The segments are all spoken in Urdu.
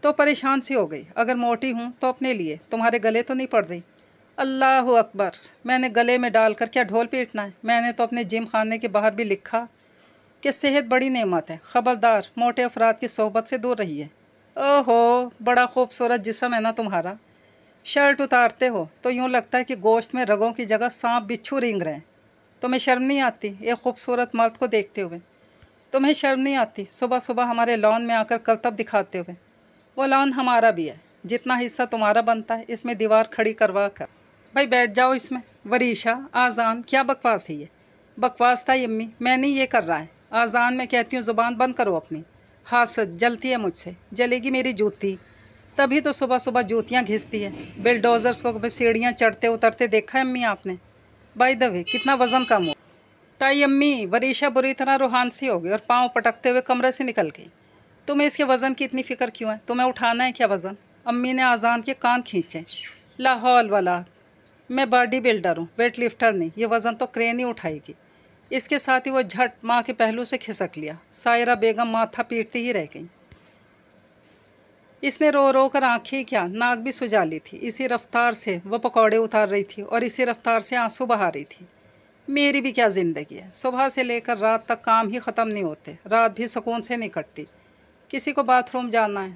تو پریشان سی ہو گئی، اگر موٹی ہوں تو اپنے لیے، تمہارے گلے تو نہیں پڑ رہی؟ اللہ اکبر، میں نے گلے میں ڈال کر کیا ڈھول پیٹنا ہے؟ میں نے تو اپنے جم خانے کے باہر بھی لکھا کہ صحت بڑی نعمت ہے، خبردار موٹے افراد کی صحبت سے دور رہیے۔ اوہو، بڑا خوبصورت جسم ہے نا تمہارا، شرٹ اتارتے ہو تو یوں لگتا ہے کہ گوشت میں رگوں کی جگہ سانپ بچھو رینگ رہے ہیں۔ تمہیں شرم نہیں آتی ایک خوبصورت مرد کو دیکھتے ہوئے؟ تمہیں شرم نہیں آتی صبح صبح ہمارے لان میں آ کر کرتب دکھاتے ہوئے؟ وہ لان ہمارا بھی ہے، جتنا حصہ تمہارا بنتا ہے اس میں دیوار کھڑی کروا کر۔ بھائی بیٹھ جاؤ اس میں۔ وریشا، آذان کیا بکواس ہے یہ؟ بکواس تھا امی، میں نہیں یہ کر رہا ہے۔ آذان میں کہتی ہوں زبان بند کرو اپنی۔ حاسد، جلتی ہے مجھ سے، جلے گی میری جوتی، تبھی تو صبح صبح جوتیاں گھستی ہے۔ بلڈوزرز کو کبھی سیڑھیاں چڑھتے اترتے دیکھا ہے امی آپ نے؟ بائی دا وے، کتنا وزن کم ہو؟ تائی امی، وریشا بری طرح روحان سی ہو گئی اور پاؤں پٹکتے ہوئے کمرے سے نکل گئی۔ تمہیں اس کے وزن کی اتنی فکر کیوں ہے؟ تمہیں اٹھانا ہے کیا وزن؟ امی نے آذان کے کان کھینچے۔ لا حول ولا، میں باڈی بلڈر ہوں، ویٹ لفٹر نہیں، یہ وزن تو کرین ہی اٹھائے گی۔ اس کے ساتھ ہی وہ جھٹ ماں کے پہلو سے کھسک لیا۔ سائرہ بیگم ماتھا پیٹتی ہی رہ گئیں۔ اس نے رو رو کر آنکھیں کیا ناک بھی سجا لی تھی۔ اسی رفتار سے وہ پکوڑے اتار رہی تھی اور اسی رفتار سے آنسو بہا رہی تھی۔ میری بھی کیا زندگی ہے، صبح سے لے کر رات تک کام ہی ختم نہیں ہوتے، رات بھی سکون سے نہیں کٹتی۔ کسی کو باتھ روم جانا ہے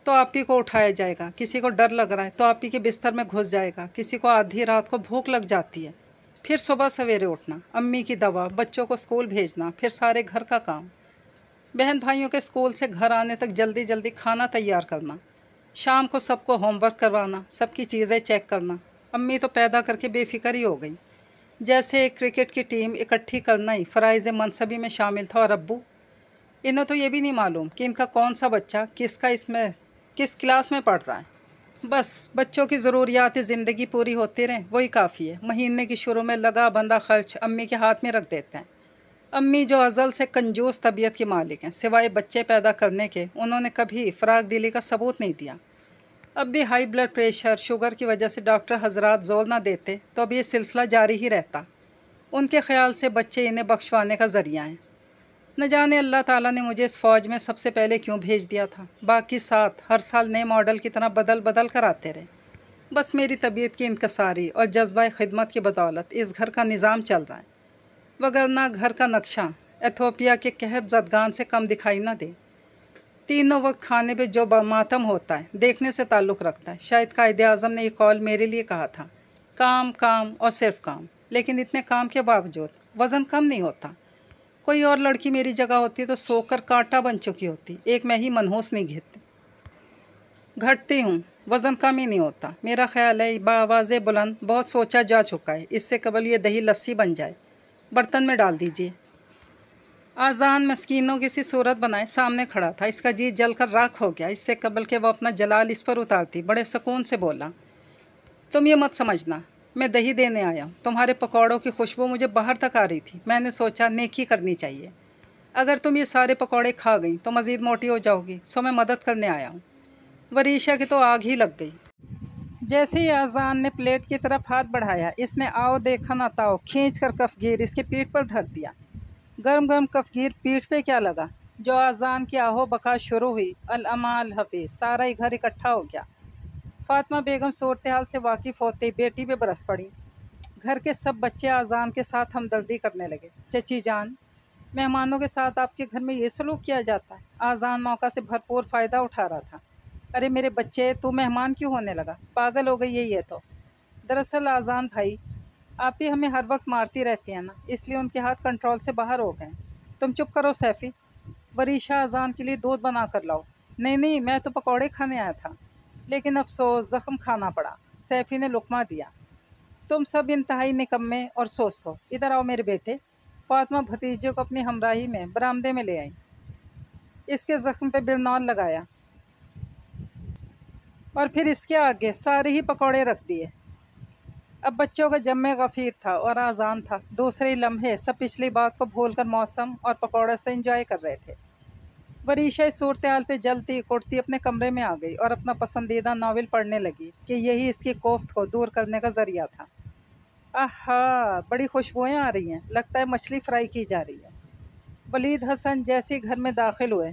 تو آپ ہی کو اٹھایا جائے گا، کسی کو ڈر لگ رہا ہے تو آپ ہی کے بستر میں گھس جائے گا، کسی کو آدھی رات کو بھوک لگ جاتی ہے، پھر صبح سویرے اٹھنا، امی کی دوا، بچوں کو اسکول بھیجنا، پھر سارے گھر کا کام، بہن بھائیوں کے اسکول سے گھر آنے تک جلدی جلدی کھانا تیار کرنا، شام کو سب کو ہوم ورک کروانا، سب کی چیزیں چیک کرنا۔ امی تو پیدا کر کے بے فکر ہی ہو گئیں، جیسے ایک کرکٹ کی ٹیم اکٹھی کرنا ہی فرائض منصبی میں شامل تھا۔ اور ابو، انہیں تو یہ بھی نہیں معلوم کہ ان کا کون سا بچہ کس کلاس میں پڑھ رہا ہے۔ بس بچوں کی ضروریات زندگی پوری ہوتی رہیں وہی کافی ہے۔ مہینے کی شروع میں لگا بندہ خرچ امی کے ہاتھ میں رکھ دیتے ہیں۔ امی جو ازل سے کنجوس طبیعت کی مالک ہیں، سوائے بچے پیدا کرنے کے انہوں نے کبھی فراغ دلی کا ثبوت نہیں دیا۔ اب بھی ہائی بلڈ پریشر، شوگر کی وجہ سے ڈاکٹر حضرات زور نہ دیتے تو اب یہ سلسلہ جاری ہی رہتا۔ ان کے خیال سے بچے انہیں بخشوانے کا ذریعہ ہیں۔ نہ جانے اللہ تعالیٰ نے مجھے اس فوج میں سب سے پہلے کیوں بھیج دیا تھا۔ باقی ساتھ ہر سال نئے ماڈل کی طرح بدل بدل کر آتے رہے۔ بس میری طبیعت کی انکساری اور جذبہ خدمت کی بدولت اس گھر کا نظام چل رہا ہے، وگرنہ گھر کا نقشہ ایتھوپیا کے قحط زدگان سے کم دکھائی نہ دے۔ تینوں وقت کھانے پہ جو ماتم ہوتا ہے دیکھنے سے تعلق رکھتا ہے۔ شاید قائد اعظم نے یہ قول میرے لیے کہا تھا، کام کام اور صرف کام۔ لیکن اتنے کام کے باوجود وزن کم نہیں ہوتا۔ کوئی اور لڑکی میری جگہ ہوتی تو سو کر کانٹا بن چکی ہوتی، ایک میں ہی منحوس نہیں گھٹتی ہوں، وزن کم ہی نہیں ہوتا۔ میرا خیال ہے بآواز بلند بہت سوچا جا چکا ہے، اس سے قبل یہ دہی لسی بن جائے، برتن میں ڈال دیجیے۔ آذان مسکینوں کی سی صورت بنائے سامنے کھڑا تھا، اس کا جی جل کر راکھ ہو گیا۔ اس سے قبل کہ وہ اپنا جلال اس پر اتارتی بڑے سکون سے بولا، تم یہ مت سمجھنا میں دہی دینے آیا ہوں، تمہارے پکوڑوں کی خوشبو مجھے باہر تک آ رہی تھی، میں نے سوچا نیکی کرنی چاہیے۔ اگر تم یہ سارے پکوڑے کھا گئی تو مزید موٹی ہو جاؤ گی، سو میں مدد کرنے آیا ہوں۔ وریشا کی تو آگ ہی لگ گئی۔ جیسے ہی آذان نے پلیٹ کی طرف ہاتھ بڑھایا، اس نے آؤ دیکھا نہ تاؤ کھینچ کر کفگیر اس کی پیٹھ پر دھر دیا۔ گرم گرم کفگیر پیٹھ پہ کیا لگا، جو آذان کی آہو بکا شروع ہوئی، الامال حفیظ، سارا ہی گھر اکٹھا ہو گیا۔ فاطمہ بیگم صورتحال سے واقف ہوتے ہی بیٹی پہ برس پڑی۔ گھر کے سب بچے آذان کے ساتھ ہمدردی کرنے لگے۔ چچی جان، مہمانوں کے ساتھ آپ کے گھر میں یہ سلوک کیا جاتا ہے؟ آذان موقع سے بھرپور فائدہ اٹھا رہا تھا۔ ارے میرے بچے، تو مہمان کیوں ہونے لگا؟ پاگل ہو گئی ہے یہ تو۔ دراصل آذان بھائی، آپ بھی ہمیں ہر وقت مارتی رہتی ہیں نا، اس لیے ان کے ہاتھ کنٹرول سے باہر ہو گئے۔ تم چپ کرو سیفی، وریشا آذان کے لیے دودھ بنا کر لاؤ۔ نہیں نہیں، میں تو پکوڑے کھانے آیا تھا، لیکن افسوس زخم کھانا پڑا۔ سیفی نے لقمہ دیا۔ تم سب انتہائی نکمے اور سست ہو، ادھر آؤ میرے بیٹے۔ فاطمہ بھتیجے کو اپنی ہمراہی میں برآمدے میں لے آئی، اس کے زخم پہ برنول لگایا اور پھر اس کے آگے سارے ہی پکوڑے رکھ دیے۔ اب بچوں کا جم غفیر تھا اور آذان تھا، دوسرے لمحے سب پچھلی بات کو بھول کر موسم اور پکوڑوں سے انجوائے کر رہے تھے۔ وریشا اس صورتحال پہ جلتی کوٹتی اپنے کمرے میں آ گئی اور اپنا پسندیدہ ناول پڑھنے لگی کہ یہی اس کی کوفت کو دور کرنے کا ذریعہ تھا۔ آہا، بڑی خوشبوئیں آ رہی ہیں، لگتا ہے مچھلی فرائی کی جا رہی ہے۔ ولید حسن جیسے گھر میں داخل ہوئے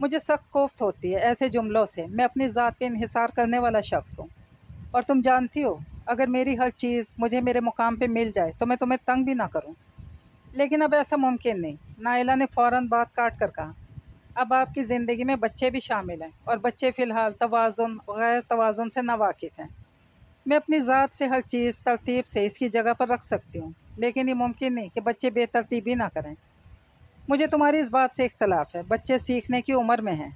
مجھے سخت کوفت ہوتی ہے ایسے جملوں سے۔ میں اپنی ذات پہ انحصار کرنے والا شخص ہوں، اور تم جانتی ہو اگر میری ہر چیز مجھے میرے مقام پہ مل جائے تو میں تمہیں تنگ بھی نہ کروں، لیکن اب ایسا ممکن نہیں۔ نائلہ نے فوراً بات کاٹ کر کہا، اب آپ کی زندگی میں بچے بھی شامل ہیں، اور بچے فی الحال توازن غیر توازن سے ناواقف ہیں۔ میں اپنی ذات سے ہر چیز ترتیب سے اس کی جگہ پر رکھ سکتی ہوں، لیکن یہ ممکن نہیں کہ بچے بے ترتیبی نہ کریں۔ مجھے تمہاری اس بات سے اختلاف ہے۔ بچے سیکھنے کی عمر میں ہیں،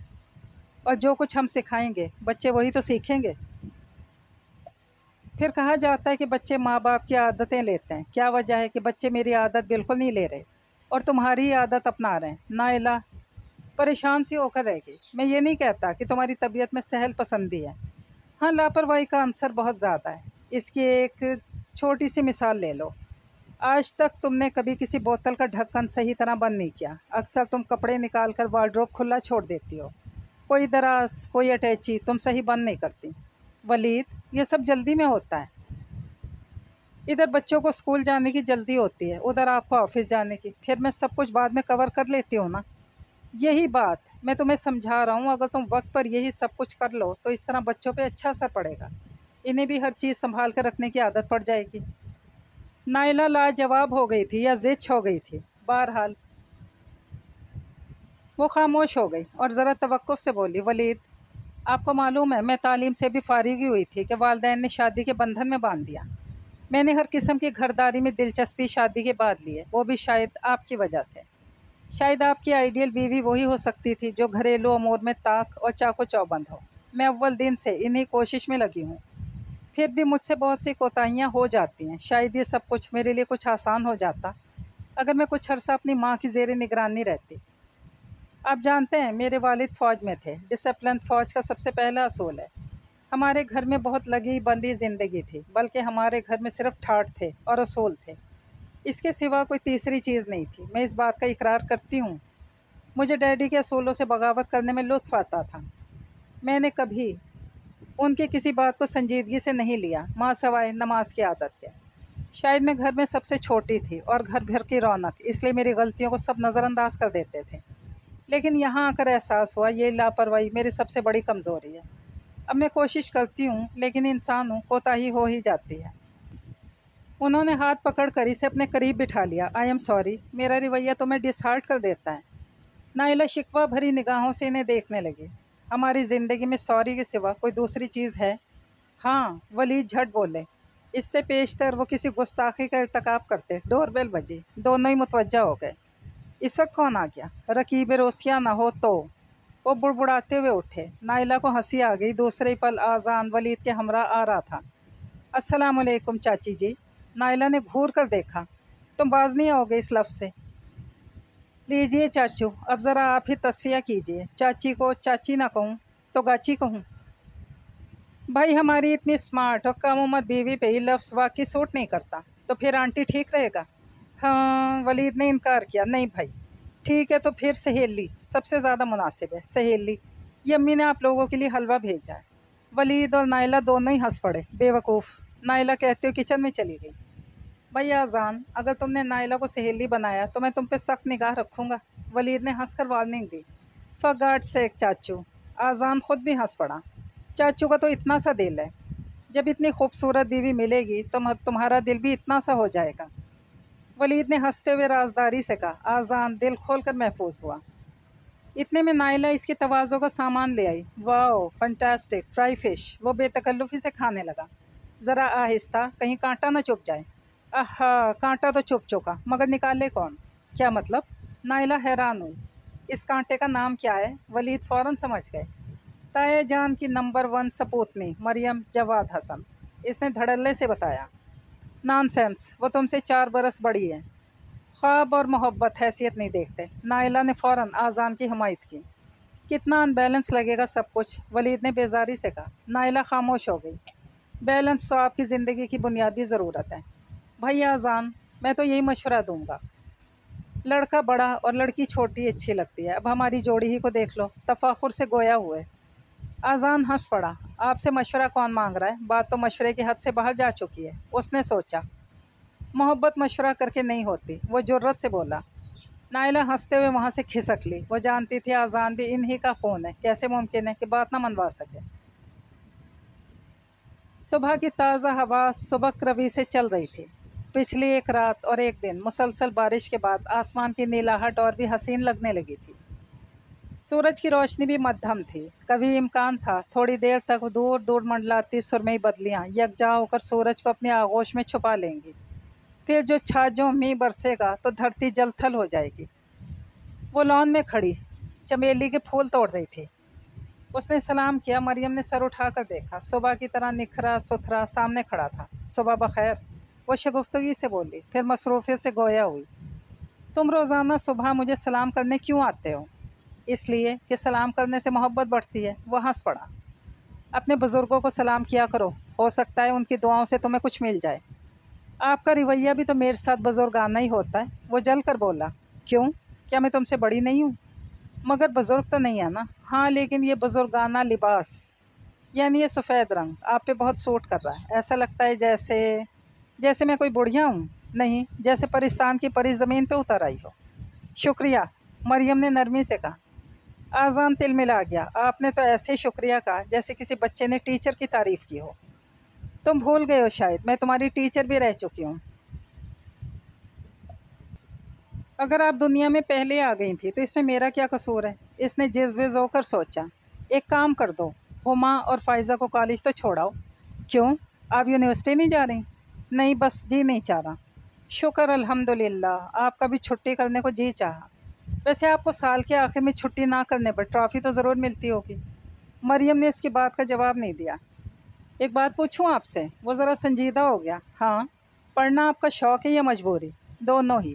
اور جو کچھ ہم سکھائیں گے بچے وہی تو سیکھیں گے۔ پھر کہا جاتا ہے کہ بچے ماں باپ کی عادتیں لیتے ہیں۔ کیا وجہ ہے کہ بچے میری عادت بالکل نہیں لے رہے اور تمہاری عادت اپنا رہے ہیں؟ نائلہ پریشان سی ہو کر رہ گئی۔ میں یہ نہیں کہتا کہ تمہاری طبیعت میں سہل پسندی ہے، ہاں لاپرواہی کا عنصر بہت زیادہ ہے۔ اس کی ایک چھوٹی سی مثال لے لو۔ آج تک تم نے کبھی کسی بوتل کا ڈھکن صحیح طرح بند نہیں کیا۔ اکثر تم کپڑے نکال کر وارڈروب کھلا چھوڑ دیتی ہو، کوئی دراز کوئی اٹیچی تم صحیح بند نہیں کرتی۔ ولید، یہ سب جلدی میں ہوتا ہے۔ ادھر بچوں کو اسکول جانے کی جلدی ہوتی ہے، ادھر آپ کو آفس جانے کی، پھر میں سب کچھ بعد میں کور کر لیتی ہوں نا۔ یہی بات میں تمہیں سمجھا رہا ہوں، اگر تم وقت پر یہی سب کچھ کر لو تو اس طرح بچوں پہ اچھا اثر پڑے گا، انہیں بھی ہر چیز سنبھال کر رکھنے کی عادت پڑ جائے گی۔ نائلہ لاجواب ہو گئی تھی یا زچ ہو گئی تھی، بہرحال وہ خاموش ہو گئی اور ذرا توقف سے بولی، ولید، آپ کو معلوم ہے میں تعلیم سے بھی فارغ ہی ہوئی تھی کہ والدین نے شادی کے بندھن میں باندھ دیا۔ میں نے ہر قسم کی گھرداری میں دلچسپی شادی کے بعد لی ہے، وہ بھی شاید آپ کی وجہ سے۔ شاید آپ کی آئیڈیل بیوی وہی ہو سکتی تھی جو گھریلو امور میں طاق اور چاق و چوبند ہو۔ میں اول دن سے انہی کوشش میں لگی ہوں، پھر بھی مجھ سے بہت سی کوتاہیاں ہو جاتی ہیں۔ شاید یہ سب کچھ میرے لیے کچھ آسان ہو جاتا اگر میں کچھ عرصہ اپنی ماں کی زیر نگرانی رہتی۔ آپ جانتے ہیں میرے والد فوج میں تھے۔ ڈسپلن فوج کا سب سے پہلا اصول ہے۔ ہمارے گھر میں بہت لگی بندی زندگی تھی، بلکہ ہمارے گھر میں صرف ٹھاٹ تھے اور اصول تھے، اس کے سوا کوئی تیسری چیز نہیں تھی۔ میں اس بات کا اقرار کرتی ہوں، مجھے ڈیڈی کے اصولوں سے بغاوت کرنے میں لطف آتا تھا۔ میں نے کبھی ان کی کسی بات کو سنجیدگی سے نہیں لیا، ماں سوائے نماز کی عادت کے۔ شاید میں گھر میں سب سے چھوٹی تھی اور گھر بھر کی رونق، اس لیے میری غلطیوں کو سب نظر انداز کر دیتے تھے، لیکن یہاں آ کر احساس ہوا یہ لاپرواہی میری سب سے بڑی کمزوری ہے۔ اب میں کوشش کرتی ہوں لیکن انسان ہوں، کوتاہی ہو ہی جاتی ہے۔ انہوں نے ہاتھ پکڑ کر اسے اپنے قریب بٹھا لیا۔ آئی ایم سوری، میرا رویہ تمہیں ڈس ہارٹ کر دیتا ہے۔ نائلہ شکوہ بھری نگاہوں سے انہیں دیکھنے لگی۔ ہماری زندگی میں سوری کے سوا کوئی دوسری چیز ہے؟ ہاں، ولید جھٹ بولے۔ اس سے پیشتر وہ کسی گستاخی کا ارتکاب کرتے۔ ڈور بیل بجی، دونوں ہی متوجہ ہو گئے۔ اس وقت کون آ گیا؟ رقیب روسیہ نہ ہو تو؟ وہ بڑبڑاتے ہوئے اٹھے۔ نائلہ کو ہنسی آ گئی۔ دوسرے پل آذان ولید کے ہمراہ آ رہا تھا۔ السلام علیکم چاچی جی۔ نائلہ نے گھور کر دیکھا، تم باز نہیں آؤ گے اس لفظ سے؟ لیجئے چاچو، اب ذرا آپ ہی تصفیہ کیجئے۔ چاچی کو چاچی نہ کہوں تو گاچی کہوں؟ بھائی ہماری اتنی اسمارٹ اور کم عمر بیوی پہ یہ لفظ واقعی سوٹ نہیں کرتا، تو پھر آنٹی ٹھیک رہے گا؟ ہاں، ولید نے انکار کیا۔ نہیں بھائی، ٹھیک ہے تو پھر سہیلی سب سے زیادہ مناسب ہے۔ سہیلی؟ یہ امی نے آپ لوگوں کے لیے حلوہ بھیجا ہے۔ ولید اور نائلہ دونوں ہی ہنس پڑے۔ بے وقوف، نائلہ کہتے ہوئے کچن میں چلی گئی۔ بھائی آذان، اگر تم نے نائلہ کو سہیلی بنایا تو میں تم پہ سخت نگاہ رکھوں گا۔ ولید نے ہنس کر وارننگ دی۔ فار گاڈ سیک چاچو۔ آذان خود بھی ہنس پڑا۔ چاچو کا تو اتنا سا دل ہے، جب اتنی خوبصورت بیوی ملے گی تو تمہارا دل بھی اتنا سا ہو جائے گا۔ ولید نے ہنستے ہوئے رازداری سے کہا۔ آذان دل کھول کر محفوظ ہوا۔ اتنے میں نائلہ اس کی تواضع کا سامان لے آئی۔ واو، فنٹاسٹک فرائی فش۔ وہ بے تکلفی سے کھانے لگا۔ ذرا آہستہ، کہیں کانٹا نہ چپ جائے۔ آہا، کانٹا تو چپ چکا، مگر نکالے کون؟ کیا مطلب؟ نائلہ حیران ہوئی۔ اس کانٹے کا نام کیا ہے؟ ولید فوراً سمجھ گئے۔ تائے جان کی نمبر 1 سپوتنی مریم جواد حسن، اس نے دھڑلے سے بتایا۔ نان سینس، وہ تم سے 4 برس بڑی ہے۔ خواب اور محبت حیثیت نہیں دیکھتے۔ نائلہ نے فوراً آذان کی حمایت کی۔ کتنا ان بیلنس لگے گا سب کچھ، ولید نے بیزاری سے کہا۔ نائلہ خاموش ہو گئی۔ بیلنس تو آپ کی زندگی کی بنیادی ضرورت ہے۔ بھائی آذان، میں تو یہی مشورہ دوں گا، لڑکا بڑا اور لڑکی چھوٹی اچھی لگتی ہے۔ اب ہماری جوڑی ہی کو دیکھ لو، تفاخر سے گویا ہوئے۔ آذان ہنس پڑا۔ آپ سے مشورہ کون مانگ رہا ہے؟ بات تو مشورے کی حد سے باہر جا چکی ہے۔ اس نے سوچا، محبت مشورہ کر کے نہیں ہوتی۔ وہ جرأت سے بولا، نائلہ ہنستے ہوئے وہاں سے کھسک لی۔ وہ جانتی تھی آذان بھی انہی کا خون ہے، کیسے ممکن ہے کہ بات نہ منوا سکے۔ صبح کی تازہ ہوا سبک روی سے چل رہی تھی۔ پچھلی ایک رات اور ایک دن مسلسل بارش کے بعد آسمان کی نیلاہٹ اور بھی حسین لگنے لگی تھی۔ سورج کی روشنی بھی مدھم تھی۔ کبھی امکان تھا تھوڑی دیر تک دور دور منڈلاتی سرمئی بدلیاں یکجا ہو کر سورج کو اپنی آغوش میں چھپا لیں گی، پھر جو چھاجوں میں برسے گا تو دھرتی جل تھل ہو جائے گی۔ وہ لان میں کھڑی چمیلی کے پھول توڑ رہی تھی۔ اس نے سلام کیا۔ مریم نے سر اٹھا کر دیکھا۔ صبح کی طرح نکھرا ستھرا سامنے کھڑا تھا۔ صبح بخیر، وہ شگفتگی سے بولی، پھر مصروفیت سے گویا ہوئی۔ تم روزانہ صبح مجھے سلام کرنے کیوں آتے ہو؟ اس لیے کہ سلام کرنے سے محبت بڑھتی ہے۔ وہ ہنس پڑا۔ اپنے بزرگوں کو سلام کیا کرو، ہو سکتا ہے ان کی دعاؤں سے تمہیں کچھ مل جائے۔ آپ کا رویہ بھی تو میرے ساتھ بزرگانہ ہی ہوتا ہے۔ وہ جل کر بولا، کیوں؟ کیا میں تم سے بڑی نہیں ہوں؟ مگر بزرگ تو نہیں ہے نا۔ ہاں، لیکن یہ بزرگانہ لباس، یعنی یہ سفید رنگ آپ پہ بہت سوٹ کر رہا ہے۔ ایسا لگتا ہے جیسے میں کوئی بڑھیا ہوں، نہیں، جیسے پرستان کی پری زمین پہ اتر آئی ہو۔ شکریہ، مریم نے نرمی سے کہا۔ آذان تل ملا گیا۔ آپ نے تو ایسے شکریہ کہا جیسے کسی بچے نے ٹیچر کی تعریف کی ہو۔ تم بھول گئے ہو شاید، میں تمہاری ٹیچر بھی رہ چکی ہوں۔ اگر آپ دنیا میں پہلے آ گئی تھی تو اس میں میرا کیا قصور ہے؟ اس نے جذبز ہو کر سوچا۔ ایک کام کر دو، ہما اور فائزہ کو کالج تو چھوڑاؤ۔ کیوں؟ آپ یونیورسٹی نہیں جا رہی؟ نہیں، بس جی نہیں چاہ رہا۔ شکر الحمدللہ، آپ کا بھی چھٹی کرنے کو جی چاہا۔ ویسے آپ کو سال کے آخر میں چھٹی نہ کرنے پر ٹرافی تو ضرور ملتی ہوگی۔ مریم نے اس کی بات کا جواب نہیں دیا۔ ایک بات پوچھوں آپ سے؟ وہ ذرا سنجیدہ ہو گیا۔ ہاں۔ پڑھنا آپ کا شوق ہے یا مجبوری؟ دونوں ہی۔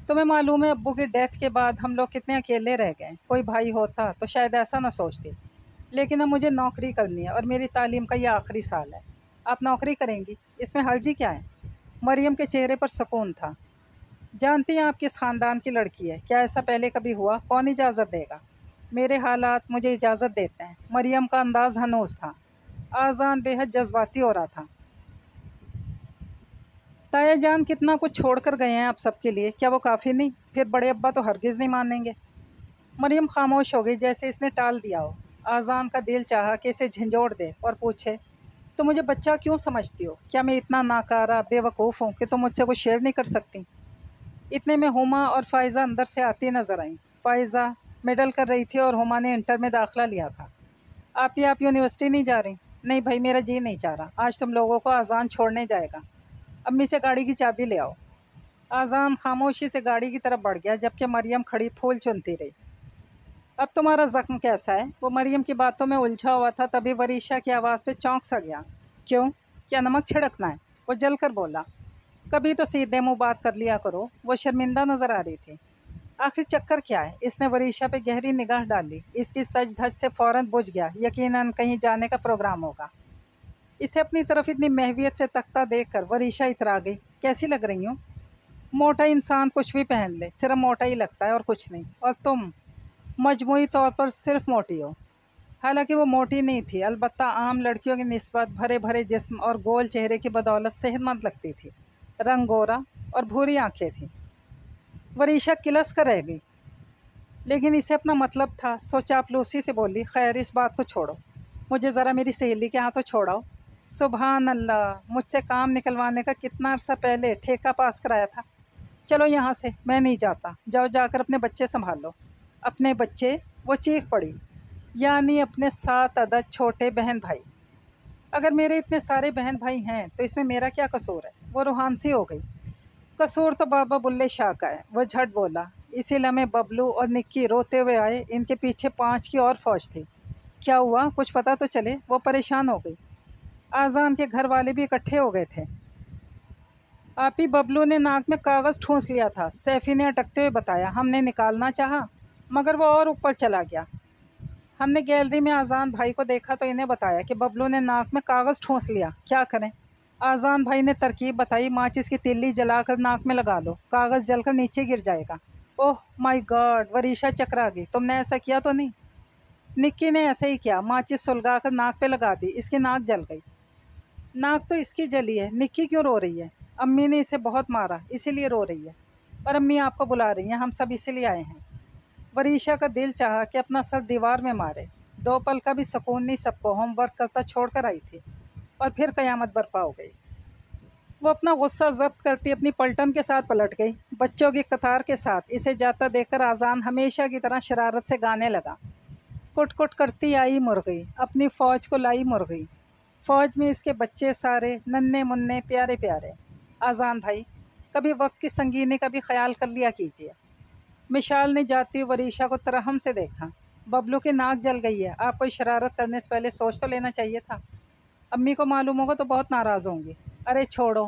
تمہیں معلوم ہے ابو کی ڈیتھ کے بعد ہم لوگ کتنے اکیلے رہ گئے۔ کوئی بھائی ہوتا تو شاید ایسا نہ سوچتی، لیکن اب مجھے نوکری کرنی ہے اور میری تعلیم کا یہ آخری سال ہے۔ آپ نوکری کریں گی، اس میں حرج ہی کیا ہے؟ مریم کے چہرے پر سکون تھا۔ جانتی ہیں آپ کس خاندان کی لڑکی ہے؟ کیا ایسا پہلے کبھی ہوا؟ کون اجازت دے گا؟ میرے حالات مجھے اجازت دیتے ہیں۔ مریم کا انداز ہنوز تھا۔ آذان بے حد جذباتی ہو رہا تھا۔ تایا جان کتنا کچھ چھوڑ کر گئے ہیں آپ سب کے لیے، کیا وہ کافی نہیں؟ پھر بڑے ابا تو ہرگز نہیں مانیں گے۔ مریم خاموش ہو گئی، جیسے اس نے ٹال دیا ہو۔ آذان کا دل چاہا کہ اسے جھنجھوڑ دے اور پوچھے، تو مجھے بچہ کیوں سمجھتی ہو؟ کیا میں اتنا ناکارہ بے وقوف ہوں کہ تم مجھ سے کچھ شیئر نہیں کر سکتی؟ اتنے میں ہما اور فائزہ اندر سے آتی نظر آئیں۔ فائزہ مڈل کر رہی تھی اور ہما نے انٹر میں داخلہ لیا تھا۔ آپ یونیورسٹی نہیں جا رہی؟ نہیں بھائی، میرا جی نہیں چاہ رہا۔ آج تم لوگوں کو آذان چھوڑنے جائے گا۔ امی سے گاڑی کی چابی لے آؤ۔ آذان خاموشی سے گاڑی کی طرف بڑھ گیا، جبکہ مریم کھڑی پھول چنتی رہی۔ اب تمہارا زخم کیسا ہے؟ وہ مریم کی باتوں میں الجھا ہوا تھا، تبھی وریشا کی آواز پہ چونک سا گیا۔ کیوں؟ کیا نمک چھڑکنا ہے؟ وہ جل کر بولا۔ کبھی تو سیدھے منہ بات کر لیا کرو۔ وہ شرمندہ نظر آ رہی تھی۔ آخر چکر کیا ہے؟ اس نے وریشا پہ گہری نگاہ ڈالی۔ اس کی سج دھج سے فوراً بجھ گیا، یقیناً کہیں جانے کا پروگرام ہوگا۔ اسے اپنی طرف اتنی محویت سے تکتا دیکھ کر وریشا اترا گئی۔ کیسی لگ رہی ہوں؟ موٹا انسان کچھ بھی پہن لے، صرف موٹا ہی لگتا ہے اور کچھ نہیں۔ اور تم مجموعی طور پر صرف موٹی ہو۔ حالانکہ وہ موٹی نہیں تھی، البتہ عام لڑکیوں کی نسبت بھرے بھرے جسم اور گول چہرے کی بدولت صحت مند لگتی تھی۔ رنگ گورا اور بھوری آنکھیں تھیں۔ وریشا کلس کر رہ گئی، لیکن اسے اپنا مطلب تھا، سو چاپلوسی سے بولی، خیر اس بات کو چھوڑو، مجھے ذرا میری سہیلی کے ہاتھوں چھوڑاؤ۔ سبحان اللہ، مجھ سے کام نکلوانے کا کتنا عرصہ پہلے ٹھیکہ پاس کرایا تھا۔ چلو یہاں سے، میں نہیں جاتا۔ جاؤ جا کر اپنے بچے سنبھال لو۔ اپنے بچے؟ وہ چیخ پڑی، یعنی اپنے 7 عدد چھوٹے بہن بھائی۔ اگر میرے اتنے سارے بہن بھائی ہیں تو اس میں میرا کیا قصور ہے؟ وہ روحانسی ہو گئی۔ قصور تو بابا بلے شاہ کا ہے۔ وہ جھٹ بولا۔ اسی لمحے ببلو اور نکی روتے ہوئے آئے۔ ان کے پیچھے 5 کی اور فوج تھی۔ کیا ہوا؟ کچھ پتا تو چلے۔ وہ پریشان ہو گئی۔ آذان کے گھر والے بھی اکٹھے ہو گئے تھے۔ آپ ہی ببلو نے ناک میں کاغذ ٹھونس لیا تھا، سیفی نے اٹکتے ہوئے بتایا۔ ہم نے نکالنا چاہا مگر وہ اور اوپر چلا گیا۔ ہم نے گیلری میں آذان بھائی کو دیکھا تو انہیں بتایا کہ ببلو نے ناک میں کاغذ ٹھونس لیا۔ کیا کریں؟ آذان بھائی نے ترکیب بتائی، ماچس کی تیلی جلا کر ناک میں لگا لو، کاغذ جل کر نیچے گر جائے گا۔ اوہ مائی گاڈ، وریشا چکرا گئی۔ تم نے ایسا کیا تو نہیں؟ نکی نے ایسا ہی کیا، ماچس سلگا کر ناک پہ لگا دی، اس کی ناک جل گئی۔ ناک تو اس کی جلی ہے، نکی کیوں رو رہی ہے؟ امی نے اسے بہت مارا، اسی لیے رو رہی ہے۔ اور امی آپ کو بلا رہی ہیں، ہم سب اسی لیے آئے ہیں۔ وریشا کا دل چاہا کہ اپنا سر دیوار میں مارے۔ 2 پل کا بھی سکون نہیں سب کو، ہوم ورک کرتا چھوڑ کر آئی تھی اور پھر قیامت برپا ہو گئی۔ وہ اپنا غصہ ضبط کرتی اپنی پلٹن کے ساتھ پلٹ گئی، بچوں کی قطار کے ساتھ۔ اسے جاتا دیکھ کر آذان ہمیشہ کی طرح شرارت سے گانے لگا۔ کٹ کٹ کرتی آئی مرغی، اپنی فوج کو لائی مرغی، فوج میں اس کے بچے سارے ننھے منھے پیارے پیارے۔ آذان بھائی، کبھی وقت کی سنگینی کا بھی خیال کر لیا کیجیے۔ مشال نے جاتی ہوئی وریشا کو ترحم سے دیکھا۔ ببلو کی ناک جل گئی ہے، آپ کوئی شرارت کرنے سے پہلے سوچ تو لینا چاہیے تھا۔ امی کو معلوم ہوگا تو بہت ناراض ہوں گی۔ ارے چھوڑو،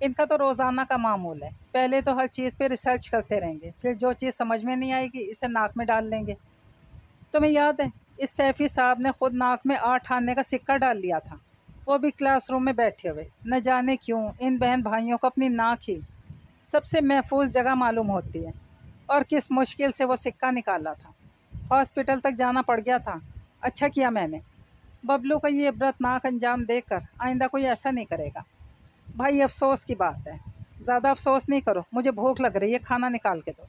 ان کا تو روزانہ کا معمول ہے۔ پہلے تو ہر چیز پہ ریسرچ کرتے رہیں گے، پھر جو چیز سمجھ میں نہیں آئے گی اسے ناک میں ڈال لیں گے۔ تمہیں یاد ہے اس سیفی صاحب نے خود ناک میں 8 آنے کا سکہ ڈال لیا تھا، وہ بھی کلاس روم میں بیٹھے ہوئے۔ نہ جانے کیوں ان بہن بھائیوں کو اپنی ناک ہی سب سے محفوظ جگہ معلوم ہوتی ہے، اور کس مشکل سے وہ سکہ نکالا تھا۔ ہاسپٹل تک جانا پڑ گیا تھا۔ اچھا کیا میں نے۔ ببلو کا یہ عبرتناک انجام دیکھ کر آئندہ کوئی ایسا نہیں کرے گا۔ بھائی افسوس کی بات ہے۔ زیادہ افسوس نہیں کرو، مجھے بھوک لگ رہی ہے، کھانا نکال کے دو۔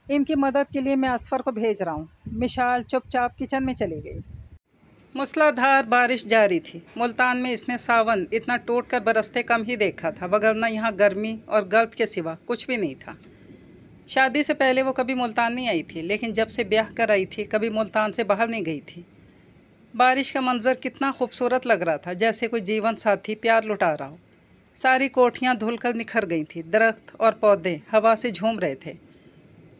ان کی مدد کے لیے میں اسفر کو بھیج رہا ہوں۔ مشال چپ چاپ کچن میں چلی گئی۔ موسلا دھار بارش جاری تھی۔ ملتان میں اس نے ساون اتنا ٹوٹ کر برستے کم ہی دیکھا تھا، وگرنہ یہاں گرمی اور گرد کے سوا کچھ بھی نہیں تھا۔ شادی سے پہلے وہ کبھی ملتان نہیں آئی تھی، لیکن جب سے بیاہ کر آئی تھی کبھی ملتان سے باہر نہیں گئی تھی۔ بارش کا منظر کتنا خوبصورت لگ رہا تھا، جیسے کوئی جیون ساتھی پیار لٹا رہا ہو۔ ساری کوٹھیاں دھل کر نکھر گئی تھیں، درخت اور پودے ہوا سے جھوم رہے تھے۔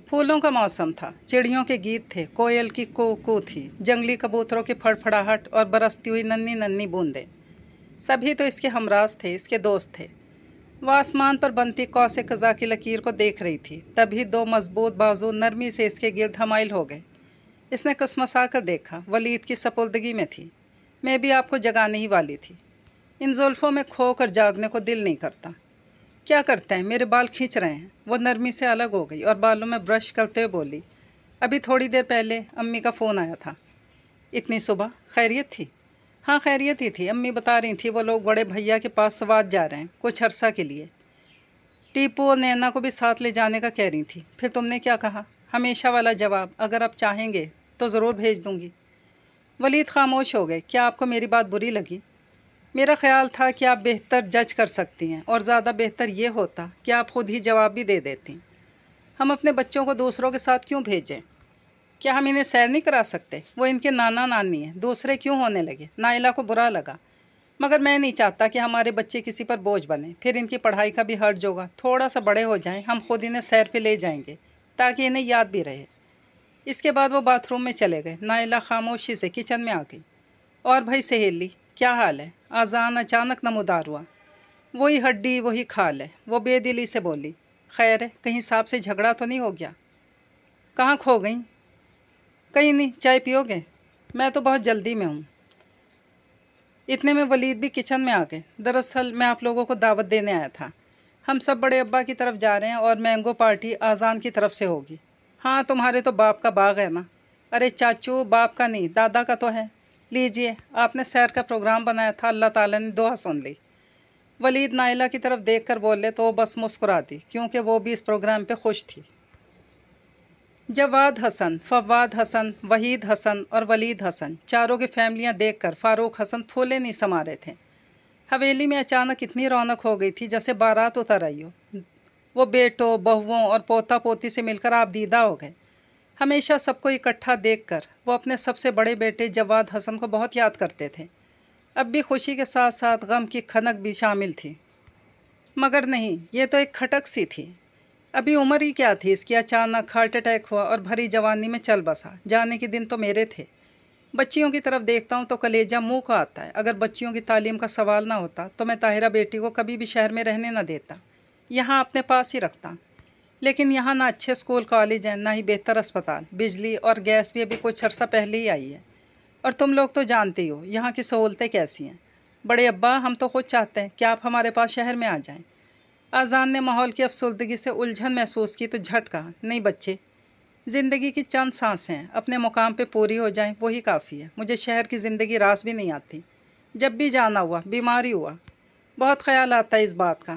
پھولوں کا موسم تھا، چڑیوں کے گیت تھے، کوئل کی کو کو تھی، جنگلی کبوتروں کی پھڑپھڑاہٹ اور برستی ہوئی ننھی ننھی بوندیں۔ سبھی تو اس کے ہمراز تھے، اس کے دوست تھے۔ وہ آسمان پر بنتی قوس قزح کی لکیر کو دیکھ رہی تھی، تبھی 2 مضبوط بازو نرمی سے اس کے گرد حمائل ہو گئے۔ اس نے کسمسا کر دیکھا، ولید کی سپردگی میں تھی۔ میں بھی آپ کو جگانے ہی والی تھی۔ ان زلفوں میں کھو کر جاگنے کو دل نہیں کرتا۔ کیا کرتے ہیں، میرے بال کھینچ رہے ہیں۔ وہ نرمی سے الگ ہو گئی اور بالوں میں برش کرتے ہوئے بولی، ابھی تھوڑی دیر پہلے امی کا فون آیا تھا۔ اتنی صبح؟ خیریت تھی؟ ہاں خیریت ہی تھی، امی بتا رہی تھی وہ لوگ بڑے بھیا کے پاس سوات جا رہے ہیں کچھ عرصہ کے لیے۔ ٹیپو اور نینا کو بھی ساتھ لے جانے کا کہہ رہی تھی۔ پھر تم نے کیا کہا؟ ہمیشہ والا جواب، اگر آپ چاہیں گے تو ضرور بھیج دوں گی۔ ولید خاموش ہو گئے۔ کیا آپ کو میری بات بری لگی؟ میرا خیال تھا کہ آپ بہتر جج کر سکتی ہیں، اور زیادہ بہتر یہ ہوتا کہ آپ خود ہی جواب بھی دے دیتی۔ ہم اپنے بچوں کو دوسروں کے ساتھ کیوں بھیجیں؟ کیا ہم انہیں سیر نہیں کرا سکتے؟ وہ ان کے نانا نانی ہیں، دوسرے کیوں ہونے لگے؟ نائلہ کو برا لگا، مگر میں نہیں چاہتا کہ ہمارے بچے کسی پر بوجھ بنیں، پھر ان کی پڑھائی کا بھی حرج ہوگا۔ تھوڑا سا بڑے ہو جائیں، ہم خود انہیں سیر پہ لے جائیں گے تاکہ انہیں یاد بھی رہے۔ اس کے بعد وہ باتھ روم میں چلے گئے۔ نائلہ خاموشی سے کچن میں آ گئی۔ اور بھائی سہیلی، کیا حال ہے؟ آذان اچانک نمودار ہوا۔ وہی ہڈی وہی کھال ہے، وہ بے دلی سے بولی۔ خیر ہے، کہیں صاحب سے جھگڑا تو نہیں ہو گیا؟ کہاں کھو گئیں؟ کہیں نہیں، چائے پیو گے؟ میں تو بہت جلدی میں ہوں۔ اتنے میں ولید بھی کچن میں آ گئے۔ دراصل میں آپ لوگوں کو دعوت دینے آیا تھا۔ ہم سب بڑے ابا کی طرف جا رہے ہیں اور مینگو پارٹی آذان کی طرف سے ہوگی۔ ہاں تمہارے تو باپ کا باغ ہے نا؟ ارے چاچو، باپ کا نہیں دادا کا تو ہے۔ لیجئے، آپ نے سیر کا پروگرام بنایا تھا، اللہ تعالیٰ نے دعا سن لی۔ ولید نائلہ کی طرف دیکھ کر بولے تو وہ بس مسکرا دی، کیونکہ وہ بھی اس پروگرام پہ خوش تھی۔ جواد حسن، فواد حسن، وحید حسن اور ولید حسن، چاروں کی فیملیاں دیکھ کر فاروق حسن پھولے نہیں سما رہے تھے۔ حویلی میں اچانک اتنی رونق ہو گئی تھی جیسے بارات اتر آئی ہو۔ وہ بیٹوں، بہوؤں اور پوتا پوتی سے مل کر آپ دیدہ ہو گئے۔ ہمیشہ سب کو اکٹھا دیکھ کر وہ اپنے سب سے بڑے بیٹے جواد حسن کو بہت یاد کرتے تھے۔ اب بھی خوشی کے ساتھ ساتھ غم کی کھنک بھی شامل تھی، مگر نہیں، یہ تو ایک کھٹک سی تھی۔ ابھی عمر ہی کیا تھی اس کی، اچانک ہارٹ اٹیک ہوا اور بھری جوانی میں چل بسا۔ جانے کے دن تو میرے تھے۔ بچیوں کی طرف دیکھتا ہوں تو کلیجہ منہ کو آتا ہے۔ اگر بچیوں کی تعلیم کا سوال نہ ہوتا تو میں طاہرہ بیٹی کو کبھی بھی شہر میں رہنے نہ دیتا، یہاں اپنے پاس ہی رکھتا۔ لیکن یہاں نہ اچھے اسکول کالج ہیں، نہ ہی بہتر اسپتال، بجلی اور گیس بھی ابھی کچھ عرصہ پہلے ہی آئی ہے، اور تم لوگ تو جانتے ہی ہو یہاں کی سہولتیں کیسی ہیں۔ بڑے ابا، ہم تو خود چاہتے ہیں کہ آپ ہمارے پاس شہر میں آ جائیں۔ آذان نے ماحول کی افسردگی سے الجھن محسوس کی تو جھٹ کہا، نہیں بچے، زندگی کی چند سانسیں ہیں، اپنے مقام پہ پوری ہو جائیں وہی کافی ہے۔ مجھے شہر کی زندگی راس بھی نہیں آتی۔ جب بھی جانا ہوا، بیماری ہوا، بہت خیال آتا ہے اس بات کا۔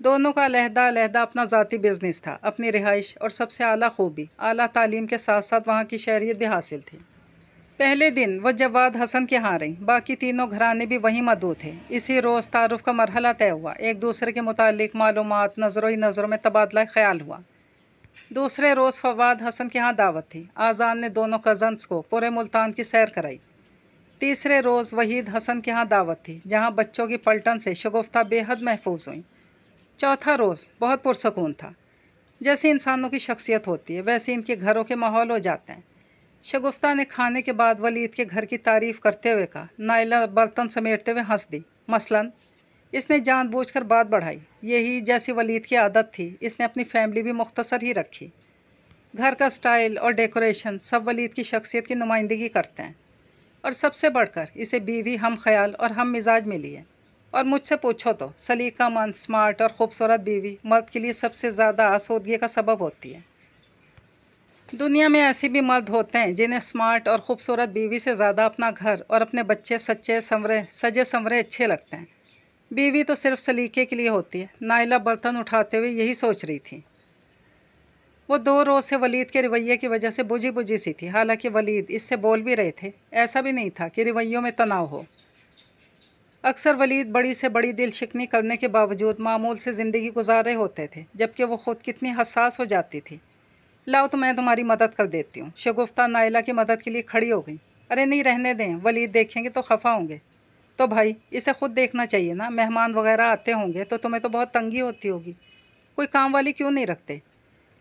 دونوں کا علیحدہ علیحدہ اپنا ذاتی بزنس تھا، اپنی رہائش اور سب سے اعلیٰ خوبی اعلیٰ تعلیم کے ساتھ ساتھ وہاں کی شہریت بھی حاصل تھی۔ پہلے دن وہ جواد حسن کے ہاں رہیں، باقی تینوں گھرانے بھی وہیں مدعو تھے۔ اسی روز تعارف کا مرحلہ طے ہوا، ایک دوسرے کے متعلق معلومات نظروں ہی نظروں میں تبادلہ خیال ہوا۔ دوسرے روز فواد حسن کے ہاں دعوت تھی، آذان نے دونوں کزنس کو پورے ملتان کی سیر کرائی۔ تیسرے روز وحید حسن کے ہاں دعوت تھی، جہاں بچوں کی پلٹن سے شگفتہ بے حد محفوظ ہوئیں۔ چوتھا روز بہت پرسکون تھا، جیسی انسانوں کی شخصیت ہوتی ہے ویسے ان کے گھروں کے ماحول ہو جاتے ہیں۔ شگفتہ نے کھانے کے بعد ولید کے گھر کی تعریف کرتے ہوئے کہا، نائلہ برتن سمیٹتے ہوئے ہنس دی۔ مثلاً اس نے جان بوجھ کر بات بڑھائی، یہی جیسی ولید کی عادت تھی، اس نے اپنی فیملی بھی مختصر ہی رکھی۔ گھر کا سٹائل اور ڈیکوریشن سب ولید کی شخصیت کی نمائندگی کرتے ہیں، اور سب سے بڑھ کر اسے بیوی ہم خیال اور ہم مزاج ملی ہے۔ اور مجھ سے پوچھو تو سلیقہ مند، سمارٹ اور خوبصورت بیوی مرد کے لیے سب سے زیادہ آسودگی کا سبب ہوتی ہے۔ دنیا میں ایسے بھی مرد ہوتے ہیں جنہیں سمارٹ اور خوبصورت بیوی سے زیادہ اپنا گھر اور اپنے بچے سجے سنورے اچھے لگتے ہیں۔ بیوی تو صرف سلیقے کے لیے ہوتی ہے۔ نائلہ برتن اٹھاتے ہوئے یہی سوچ رہی تھی۔ وہ 2 روز سے ولید کے رویے کی وجہ سے بجھی بجھی سی تھی، حالانکہ ولید اس سے بول بھی رہے تھے۔ ایسا بھی نہیں تھا کہ رویوں میں تناؤ ہو۔ اکثر ولید بڑی سے بڑی دل شکنی کرنے کے باوجود معمول سے زندگی گزار رہے ہوتے تھے، جبکہ وہ خود کتنی حساس ہو جاتی تھی۔ لاؤ تو میں تمہاری مدد کر دیتی ہوں۔ شگفتہ نائلہ کی مدد کے لیے کھڑی ہو گئی۔ ارے نہیں، رہنے دیں، ولید دیکھیں گے تو خفا ہوں گے۔ تو بھائی اسے خود دیکھنا چاہیے نا، مہمان وغیرہ آتے ہوں گے تو تمہیں تو بہت تنگی ہوتی ہوگی، کوئی کام والی کیوں نہیں رکھتے؟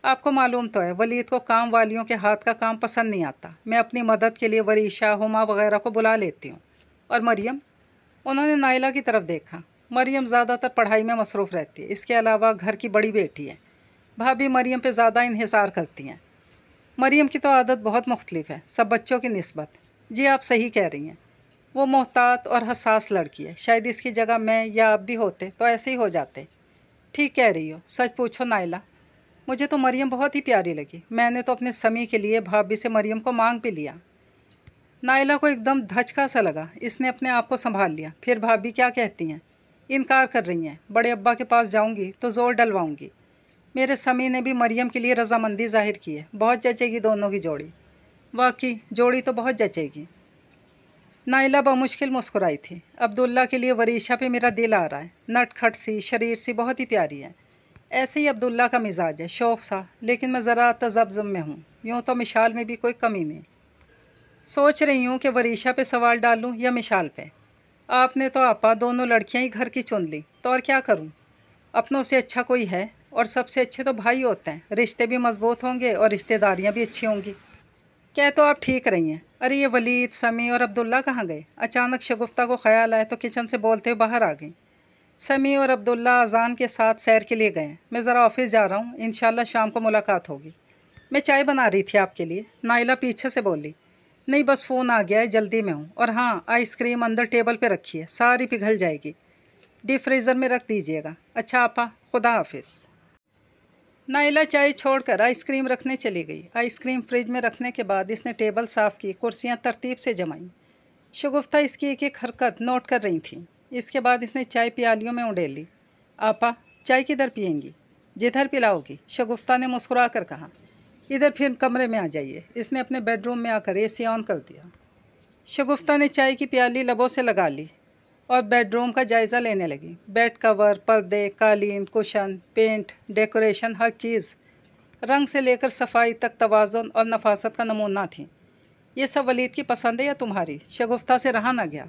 آپ کو معلوم تو ہے ولید کو کام والیوں کے ہاتھ کا کام پسند نہیں آتا۔ میں اپنی مدد کے لیے وریشہ، ہما وغیرہ کو بلا لیتی ہوں۔ اور مریم؟ انہوں نے نائلہ کی طرف دیکھا۔ مریم زیادہ تر پڑھائی میں مصروف رہتی ہے، اس کے علاوہ گھر کی بڑی بیٹی ہے۔ بھابھی مریم پہ زیادہ انحصار کرتی ہیں۔ مریم کی تو عادت بہت مختلف ہے سب بچوں کی نسبت۔ جی آپ صحیح کہہ رہی ہیں، وہ محتاط اور حساس لڑکی ہے، شاید اس کی جگہ میں یا آپ بھی ہوتے تو ایسے ہی ہو جاتے۔ ٹھیک کہہ رہی ہو، سچ پوچھو نائلہ، مجھے تو مریم بہت ہی پیاری لگی۔ میں نے تو اپنے سمی کے لیے بھابھی سے مریم کو مانگ بھی لیا۔ نائلہ کو ایک دم دھچکا سا لگا، اس نے اپنے آپ کو سنبھال لیا۔ پھر بھابھی کیا کہتی ہیں؟ انکار کر رہی ہیں، بڑے ابا کے پاس جاؤں گی تو زور ڈلواؤں گی۔ میرے سمی نے بھی مریم کے لیے رضامندی ظاہر کی ہے، بہت جچے گی دونوں کی جوڑی۔ واقعی جوڑی تو بہت جچے گی۔ نائلہ بمشکل مسکرائی تھی۔ عبداللہ کے لیے وریشہ پہ میرا دل آ رہا ہے، نٹ کھٹ سی، شریر سی، بہت ہی پیاری ہے۔ ایسے ہی عبداللہ کا مزاج ہے، شوخ سا، لیکن میں ذرا تذبذب میں ہوں۔ یوں تو مشال میں بھی کوئی کمی نہیں۔ سوچ رہی ہوں کہ وریشہ پہ سوال ڈالوں یا مشال پہ۔ آپ نے تو آپا دونوں لڑکیاں ہی گھر کی چن لی، تو اور کیا کروں؟ اپنوں سے اچھا کوئی ہے؟ اور سب سے اچھے تو بھائی ہوتے ہیں، رشتے بھی مضبوط ہوں گے اور رشتہ داریاں بھی اچھی ہوں گی۔ کہہ تو آپ ٹھیک رہی ہیں۔ ارے یہ ولید، سمی اور عبداللہ کہاں گئے؟ اچانک شگفتہ کو خیال آئے تو کچن سے بولتے ہوئے باہر آ گئیں۔ سمی اور عبداللہ اذان کے ساتھ سیر کے لیے گئے ہیں، میں ذرا آفس جا رہا ہوں، انشاءاللہ شام کو ملاقات ہوگی۔ میں چائے بنا رہی تھی آپ کے لیے، نائلہ پیچھے سے بولی۔ نہیں بس فون آ گیا ہے، جلدی میں ہوں۔ اور ہاں، آئس کریم اندر ٹیبل پہ رکھی ہے، ساری پگھل جائے گی، ڈیپ فریزر میں رکھ دیجیے گا۔ اچھا آپا، خدا حافظ۔ نائلہ چائے چھوڑ کر آئس کریم رکھنے چلی گئی۔ آئس کریم فریج میں رکھنے کے بعد اس نے ٹیبل صاف کی، کرسیاں ترتیب سے جمائیں۔ شگفتہ اس کی ایک ایک حرکت نوٹ کر رہی تھیں۔ اس کے بعد اس نے چائے پیالیوں میں اڈیل لی۔ آپا چائے کدھر پئیں گی؟ جدھر پلاؤ گی، شگفتہ نے مسکرا کر کہا۔ ادھر پھر کمرے میں آ جائیے۔ اس نے اپنے بیڈ روم میں آ کر اے سی آن کر دیا۔ شگفتہ نے چائے کی پیالی لبوں سے لگا لی اور بیڈ روم کا جائزہ لینے لگی۔ بیڈ کور، پردے، قالین، کشن، پینٹ، ڈیکوریشن، ہر چیز رنگ سے لے کر صفائی تک توازن اور نفاست کا نمونہ تھی۔ یہ سب ولید کی پسند ہے یا تمہاری؟ شگفتہ سے رہا نہ گیا۔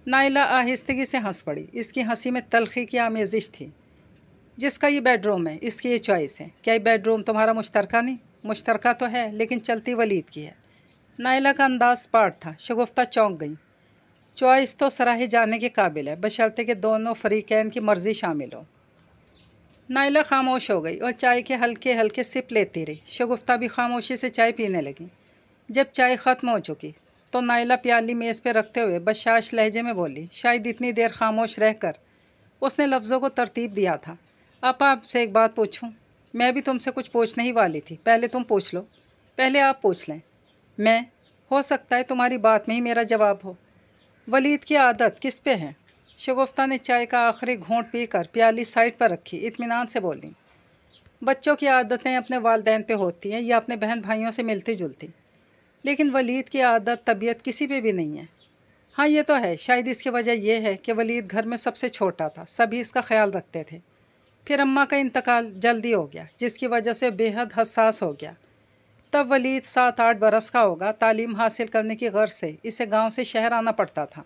نائلہ آہستگی سے ہنس پڑی، اس کی ہنسی میں تلخی کی آمیزش تھی۔ جس کا یہ بیڈ روم ہے اس کی یہ چوائس ہے، کیا یہ بیڈ روم تمہارا مشترکہ نہیں؟ مشترکہ تو ہے لیکن چلتی ولید کی ہے۔ نائلہ کا انداز پاٹ تھا، شگفتہ چونک گئی۔ چوائس تو سراہے جانے کے قابل ہے، بشرطے کہ دونوں فریقین کی مرضی شامل ہو۔ نائلہ خاموش ہو گئی اور چائے کے ہلکے ہلکے سپ لیتی رہی۔ شگفتہ بھی خاموشی سے چائے پینے لگی۔ جب چائے ختم ہو چکی تو نائلہ پیالی میز پہ رکھتے ہوئے بشاش لہجے میں بولی، شاید اتنی دیر خاموش رہ کر اس نے لفظوں کو ترتیب دیا تھا۔ آپا آپ سے ایک بات پوچھوں؟ میں بھی تم سے کچھ پوچھنے ہی والی تھی، پہلے تم پوچھ لو۔ پہلے آپ پوچھ لیں۔ میں؟ ہو سکتا ہے تمہاری بات میں ہی میرا جواب ہو۔ ولید کی عادت کس پہ ہے؟ شگفتہ نے چائے کا آخری گھونٹ پی کر پیالی سائڈ پر رکھی، اطمینان سے بولی، بچوں کی عادتیں اپنے والدین پہ ہوتی ہیں یا اپنے بہن بھائیوں سے ملتی جلتی، لیکن ولید کی عادت طبیعت کسی پہ بھی نہیں ہے۔ ہاں یہ تو ہے، شاید اس کی وجہ یہ ہے کہ ولید گھر میں سب سے چھوٹا تھا، سبھی اس کا خیال رکھتے تھے۔ پھر اماں کا انتقال جلدی ہو گیا جس کی وجہ سے بے حد حساس ہو گیا۔ تب ولید 7-8 برس کا ہوگا۔ تعلیم حاصل کرنے کی غرض سے اسے گاؤں سے شہر آنا پڑتا تھا۔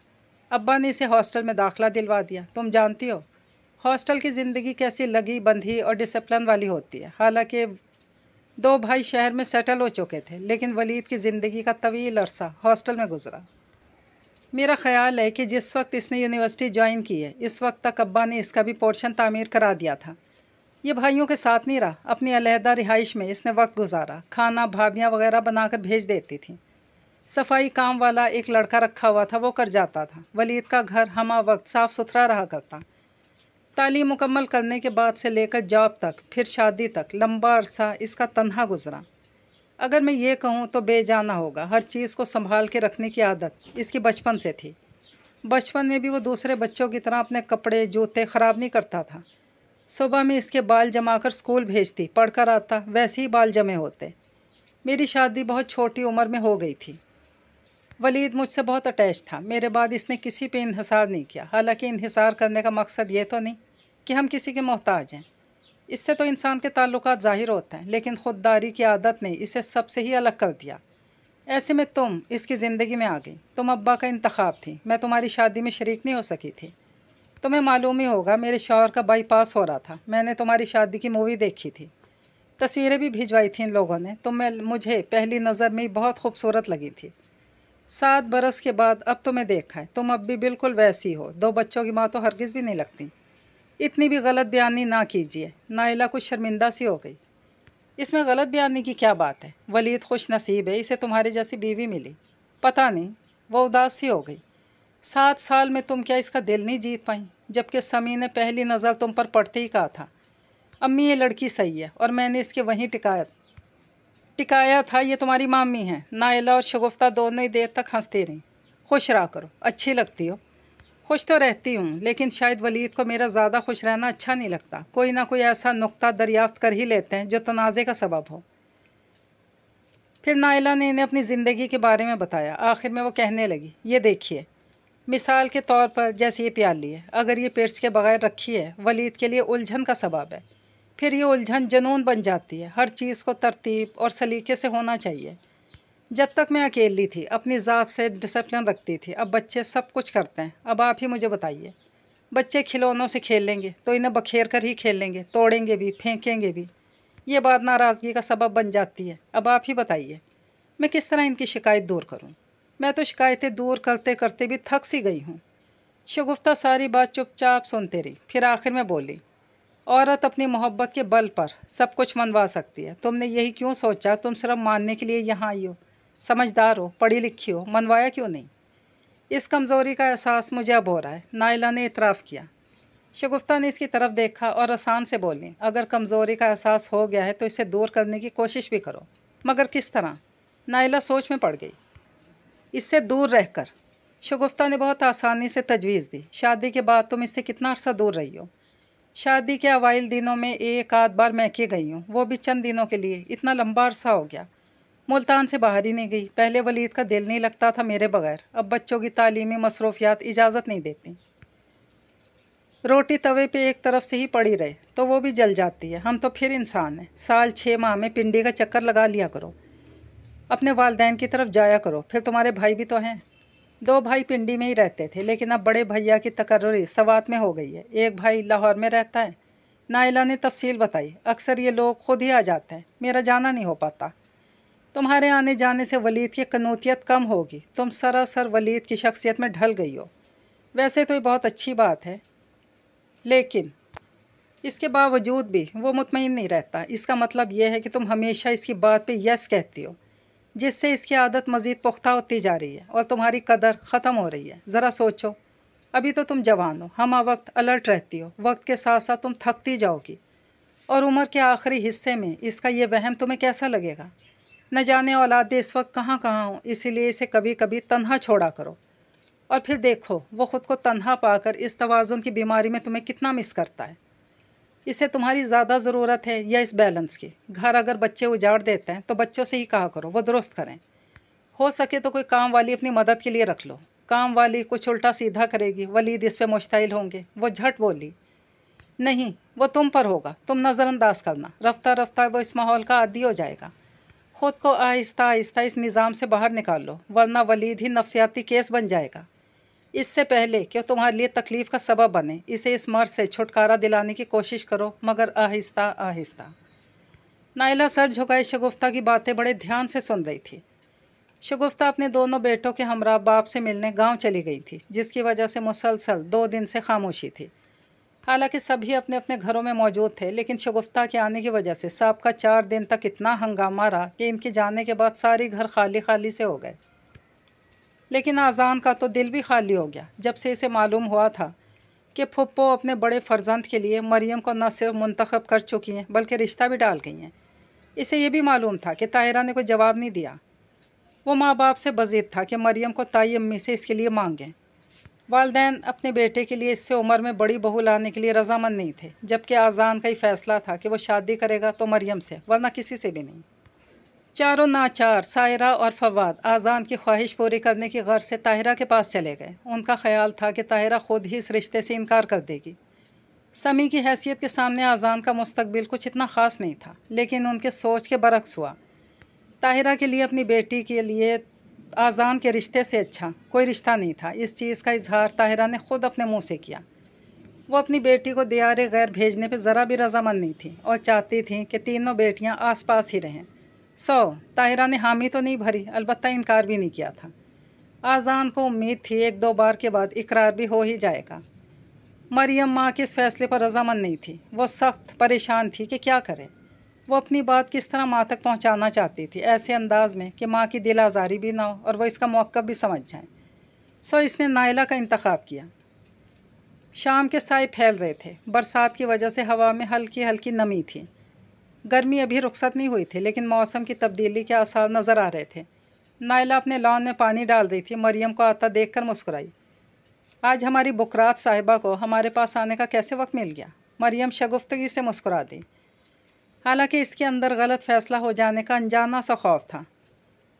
ابا نے اسے ہاسٹل میں داخلہ دلوا دیا۔ تم جانتی ہو ہاسٹل کی زندگی کیسی لگی بندھی اور ڈسپلن والی ہوتی ہے۔ حالانکہ 2 بھائی شہر میں سیٹل ہو چکے تھے، لیکن ولید کی زندگی کا طویل عرصہ ہاسٹل میں گزرا۔ میرا خیال ہے کہ جس وقت اس نے یونیورسٹی جوائن کی ہے اس وقت تک ابا نے اس کا بھی پورشن تعمیر کرا دیا تھا۔ یہ بھائیوں کے ساتھ نہیں رہا، اپنی علیحدہ رہائش میں اس نے وقت گزارا۔ کھانا بھابیاں وغیرہ بنا کر بھیج دیتی تھیں۔ صفائی کام والا ایک لڑکا رکھا ہوا تھا، وہ کر جاتا تھا۔ ولید کا گھر ہمہ وقت صاف ستھرا رہا کرتا۔ تعلیم مکمل کرنے کے بعد سے لے کر جاب تک، پھر شادی تک، لمبا عرصہ اس کا تنہا گزرا۔ اگر میں یہ کہوں تو بے جانا ہوگا۔ ہر چیز کو سنبھال کے رکھنے کی عادت اس کی بچپن سے تھی۔ بچپن میں بھی وہ دوسرے بچوں کی طرح اپنے کپڑے جوتے خراب نہیں کرتا تھا۔ صبح میں اس کے بال جما کر اسکول بھیجتی، پڑھ کر آتا، ویسے ہی بال جمے ہوتے۔ میری شادی بہت چھوٹی عمر میں ہو گئی تھی۔ ولید مجھ سے بہت اٹیچ تھا۔ میرے بعد اس نے کسی پہ انحصار نہیں کیا۔ حالانکہ انحصار کرنے کا مقصد یہ تو نہیں کہ ہم کسی کے محتاج ہیں، اس سے تو انسان کے تعلقات ظاہر ہوتے ہیں، لیکن خودداری کی عادت نے اسے سب سے ہی الگ کر دیا۔ ایسے میں تم اس کی زندگی میں آ گئی۔ تم ابا کا انتخاب تھی، میں تمہاری شادی میں شریک نہیں ہو سکی تھی۔ تمہیں معلوم ہی ہوگا میرے شوہر کا بائی پاس ہو رہا تھا، میں نے تمہاری شادی کی مووی دیکھی تھی، تصویریں بھی بھجوائی تھیں ان لوگوں نے۔ مجھے پہلی نظر میں ہی بہت خوبصورت لگی تھی۔ 7 برس کے بعد اب تمہیں دیکھا ہے، تم اب بھی بالکل ویسی ہو۔ 2 بچوں کی ماں تو ہرگز بھی نہیں لگتی۔ اتنی بھی غلط بیانی نہ کیجیے۔ نائلہ کچھ شرمندہ سی ہو گئی۔ اس میں غلط بیانی کی کیا بات ہے؟ ولید خوش نصیب ہے، اسے تمہارے جیسی بیوی ملی۔ پتہ نہیں، وہ اداس سی ہو گئی۔ 7 سال میں تم کیا اس کا دل نہیں جیت پائیں؟ جبکہ سمی نے پہلی نظر تم پر پڑتے ہی کہا تھا، امی یہ لڑکی صحیح ہے، اور میں نے اس کے وہیں ٹکایا تھا۔ یہ تمہاری مامی ہیں۔ نائلہ اور شگفتہ دونوں ہی دیر تک ہنستی رہیں۔ خوش رہا کرو، اچھی لگتی ہو۔ خوش تو رہتی ہوں، لیکن شاید ولید کو میرا زیادہ خوش رہنا اچھا نہیں لگتا۔ کوئی نہ کوئی ایسا نقطہ دریافت کر ہی لیتے ہیں جو تنازع کا سبب ہو۔ پھر نائلہ نے انہیں اپنی زندگی کے بارے میں بتایا۔ آخر میں وہ کہنے لگی، یہ دیکھیے، مثال کے طور پر جیسے یہ پیالی ہے، اگر یہ پیرس کے بغیر رکھی ہے، ولید کے لیے الجھن کا سبب ہے۔ پھر یہ الجھن جنون بن جاتی ہے۔ ہر چیز کو ترتیب اور سلیقے سے ہونا چاہیے۔ جب تک میں اکیلی تھی اپنی ذات سے ڈسپلن رکھتی تھی، اب بچے سب کچھ کرتے ہیں۔ اب آپ ہی مجھے بتائیے، بچے کھلونوں سے کھیلیں گے تو انہیں بکھیر کر ہی کھیلیں گے، توڑیں گے بھی، پھینکیں گے بھی۔ یہ بات ناراضگی کا سبب بن جاتی ہے۔ اب آپ ہی بتائیے، میں کس طرح ان کی شکایت دور کروں؟ میں تو شکایتیں دور کرتے کرتے بھی تھک سی گئی ہوں۔ شگفتہ ساری بات چپ چاپ سنتے رہی، پھر آخر میں بولی، عورت اپنی محبت کے بل پر سب کچھ منوا سکتی ہے۔ تم نے یہی کیوں سوچا تم صرف ماننے کے لیے یہاں آئی ہو؟ سمجھدار ہو، پڑھی لکھی ہو، منوایا کیوں نہیں؟ اس کمزوری کا احساس مجھے اب ہو رہا ہے، نائلہ نے اعتراف کیا۔ شگفتہ نے اس کی طرف دیکھا اور آسان سے بولی، اگر کمزوری کا احساس ہو گیا ہے تو اسے دور کرنے کی کوشش بھی کرو، مگر کس طرح؟ نائلہ سوچ میں پڑ گئی۔ اس سے دور رہ کر۔ شگفتہ نے بہت آسانی سے تجویز دی، شادی کے بعد تم اس سے کتنا عرصہ دور رہی ہو؟ شادی کے اوائل دنوں میں 1-8 بار میکے گئی ہوں، وہ بھی چند دنوں کے لیے۔ اتنا لمبا عرصہ ہو گیا ملتان سے باہر ہی نہیں گئی۔ پہلے ولید کا دل نہیں لگتا تھا میرے بغیر، اب بچوں کی تعلیمی مصروفیات اجازت نہیں دیتی۔ روٹی توے پہ ایک طرف سے ہی پڑی رہے تو وہ بھی جل جاتی ہے۔ ہم تو پھر انسان ہیں۔ سال 6 ماہ میں پنڈی کا چکر لگا لیا کرو، اپنے والدین کی طرف جایا کرو۔ پھر تمہارے بھائی بھی تو ہیں۔ 2 بھائی پنڈی میں ہی رہتے تھے، لیکن اب بڑے بھیا کی تقرری سوات میں ہو گئی ہے، ایک بھائی لاہور میں رہتا ہے۔ نائلہ نے تفصیل بتائی، اکثر یہ لوگ خود ہی آ جاتے ہیں، میرا جانا نہیں ہو پاتا۔ تمہارے آنے جانے سے ولید کی قنوتیت کم ہوگی، تم سراسر ولید کی شخصیت میں ڈھل گئی ہو۔ ویسے تو یہ بہت اچھی بات ہے، لیکن اس کے باوجود بھی وہ مطمئن نہیں رہتا۔ اس کا مطلب یہ ہے کہ تم ہمیشہ اس کی بات پہ یس کہتی ہو، جس سے اس کی عادت مزید پختہ ہوتی جا رہی ہے اور تمہاری قدر ختم ہو رہی ہے۔ ذرا سوچو، ابھی تو تم جوان ہو، ہمہ وقت الرٹ رہتی ہو، وقت کے ساتھ ساتھ تم تھکتی جاؤ گی، اور عمر کے آخری حصے میں اس کا یہ وہم تمہیں کیسا لگے گا؟ نہ جانے اولادیں اس وقت کہاں کہاں ہوں، اسی لیے اسے کبھی کبھی تنہا چھوڑا کرو اور پھر دیکھو وہ خود کو تنہا پا کر اس توازن کی بیماری میں تمہیں کتنا مس کرتا ہے۔ اسے تمہاری زیادہ ضرورت ہے یا اس بیلنس کی؟ گھر اگر بچے اجاڑ دیتے ہیں تو بچوں سے ہی کہا کرو وہ درست کریں۔ ہو سکے تو کوئی کام والی اپنی مدد کے لیے رکھ لو۔ کام والی کچھ الٹا سیدھا کرے گی، ولید اس پہ مشتعل ہوں گے۔ وہ جھٹ بولی، نہیں وہ تم پر ہوگا، تم نظر انداز کرنا۔ رفتہ رفتہ وہ اس ماحول کا عادی ہو جائے گا۔ خود کو آہستہ آہستہ اس نظام سے باہر نکال لو، ورنہ ولید ہی نفسیاتی کیس بن جائے گا۔ اس سے پہلے کہ تمہارے لیے تکلیف کا سبب بنے، اسے اس مرض سے چھٹکارا دلانے کی کوشش کرو، مگر آہستہ آہستہ۔ نائلہ سر جھکائے شگفتہ کی باتیں بڑے دھیان سے سن رہی تھی۔ شگفتہ اپنے دونوں بیٹوں کے ہمراہ باپ سے ملنے گاؤں چلی گئی تھی، جس کی وجہ سے مسلسل 2 دن سے خاموشی تھی۔ حالانکہ سبھی اپنے اپنے گھروں میں موجود تھے، لیکن شگفتہ کے آنے کی وجہ سے سابقہ 4 دن تک اتنا ہنگامہ رہا کہ ان کے جانے کے بعد ساری گھر خالی خالی سے ہو گئے۔ لیکن آذان کا تو دل بھی خالی ہو گیا جب سے اسے معلوم ہوا تھا کہ پھپھو اپنے بڑے فرزند کے لیے مریم کو نہ صرف منتخب کر چکی ہیں بلکہ رشتہ بھی ڈال گئی ہیں۔ اسے یہ بھی معلوم تھا کہ طاہرہ نے کوئی جواب نہیں دیا۔ وہ ماں باپ سے بضد تھا کہ مریم کو تائی امی سے اس کے لیے مانگیں۔ والدین اپنے بیٹے کے لیے اس سے عمر میں بڑی بہو لانے کے لیے رضامند نہیں تھے، جبکہ آذان کا ہی فیصلہ تھا کہ وہ شادی کرے گا تو مریم سے، ورنہ کسی سے بھی نہیں۔ چاروں ناچار سائرہ اور فواد آذان کی خواہش پوری کرنے کی غرض سے طاہرہ کے پاس چلے گئے۔ ان کا خیال تھا کہ طاہرہ خود ہی اس رشتے سے انکار کر دے گی۔ سمیع کی حیثیت کے سامنے آذان کا مستقبل کچھ اتنا خاص نہیں تھا، لیکن ان کے سوچ کے برعکس ہوا۔ طاہرہ کے لیے اپنی بیٹی کے لیے آذان کے رشتے سے اچھا کوئی رشتہ نہیں تھا۔ اس چیز کا اظہار طاہرہ نے خود اپنے منہ سے کیا۔ وہ اپنی بیٹی کو دیار غیر بھیجنے پہ ذرا بھی رضامند نہیں تھی اور چاہتی تھیں کہ تینوں بیٹیاں آس پاس ہی رہیں۔ طاہرہ نے حامی تو نہیں بھری، البتہ انکار بھی نہیں کیا تھا۔ آذان کو امید تھی 1-2 بار کے بعد اقرار بھی ہو ہی جائے گا۔ مریم ماں کے اس فیصلے پر رضامند نہیں تھی۔ وہ سخت پریشان تھی کہ کیا کرے۔ وہ اپنی بات کس طرح ماں تک پہنچانا چاہتی تھی، ایسے انداز میں کہ ماں کی دل آزاری بھی نہ ہو اور وہ اس کا موقف بھی سمجھ جائیں۔ اس نے نائلہ کا انتخاب کیا۔ شام کے سائے پھیل رہے تھے۔ برسات کی وجہ سے ہوا میں ہلکی ہلکی نمی تھی۔ گرمی ابھی رخصت نہیں ہوئی تھی، لیکن موسم کی تبدیلی کے آثار نظر آ رہے تھے۔ نائلہ اپنے لان میں پانی ڈال رہی تھی، مریم کو آتا دیکھ کر مسکرائی۔ آج ہماری بکرات صاحبہ کو ہمارے پاس آنے کا کیسے وقت مل گیا؟ مریم شگفتگی سے مسکرا دی۔ حالانکہ اس کے اندر غلط فیصلہ ہو جانے کا انجانا سا خوف تھا،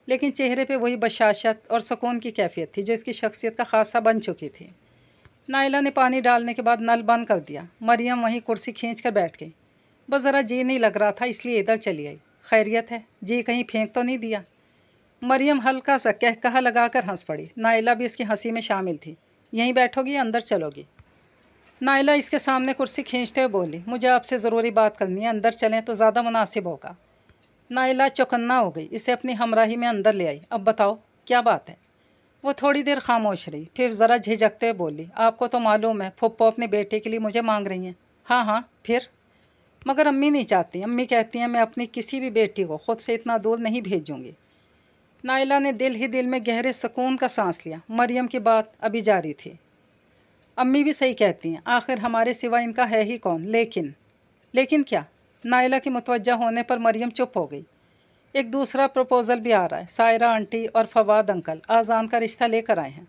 لیکن چہرے پہ وہی بشاشت اور سکون کی کیفیت تھی جو اس کی شخصیت کا خاصہ بن چکی تھی۔ نائلہ نے پانی ڈالنے کے بعد نل بند کر دیا۔ مریم وہیں کرسی کھینچ کر بیٹھ گئی۔ بس ذرا جی نہیں لگ رہا تھا، اس لیے ادھر چلی آئی۔ خیریت ہے؟ جی کہیں پھینک تو نہیں دیا؟ مریم ہلکا سا کہا لگا کر ہنس پڑی۔ نائلہ بھی اس کی ہنسی میں شامل تھی۔ یہیں بیٹھو گی، اندر چلو گی؟ نائلہ اس کے سامنے کرسی کھینچتے ہوئے بولی، مجھے آپ سے ضروری بات کرنی ہے، اندر چلیں تو زیادہ مناسب ہوگا۔ نائلہ چوکنا ہو گئی، اسے اپنی ہمراہی میں اندر لے آئی۔ اب بتاؤ کیا بات ہے؟ وہ تھوڑی دیر خاموش رہی، پھر ذرا جھجکتے ہوئے بولی، آپ کو تو معلوم ہے پھپھو اپنے بیٹے کے لیے مجھے مانگ رہی ہیں۔ ہاں پھر؟ مگر امی نہیں چاہتی، امی کہتی ہیں میں اپنی کسی بھی بیٹی کو خود سے اتنا دور نہیں بھیجوں گی۔ نائلہ نے دل ہی دل میں گہرے سکون کا سانس لیا۔ مریم کی بات ابھی جاری تھی، امی بھی صحیح کہتی ہیں، آخر ہمارے سوا ان کا ہے ہی کون؟ لیکن کیا؟ نائلہ کی متوجہ ہونے پر مریم چپ ہو گئی۔ ایک دوسرا پروپوزل بھی آ رہا ہے، سائرہ آنٹی اور فواد انکل آذان کا رشتہ لے کر آئے ہیں۔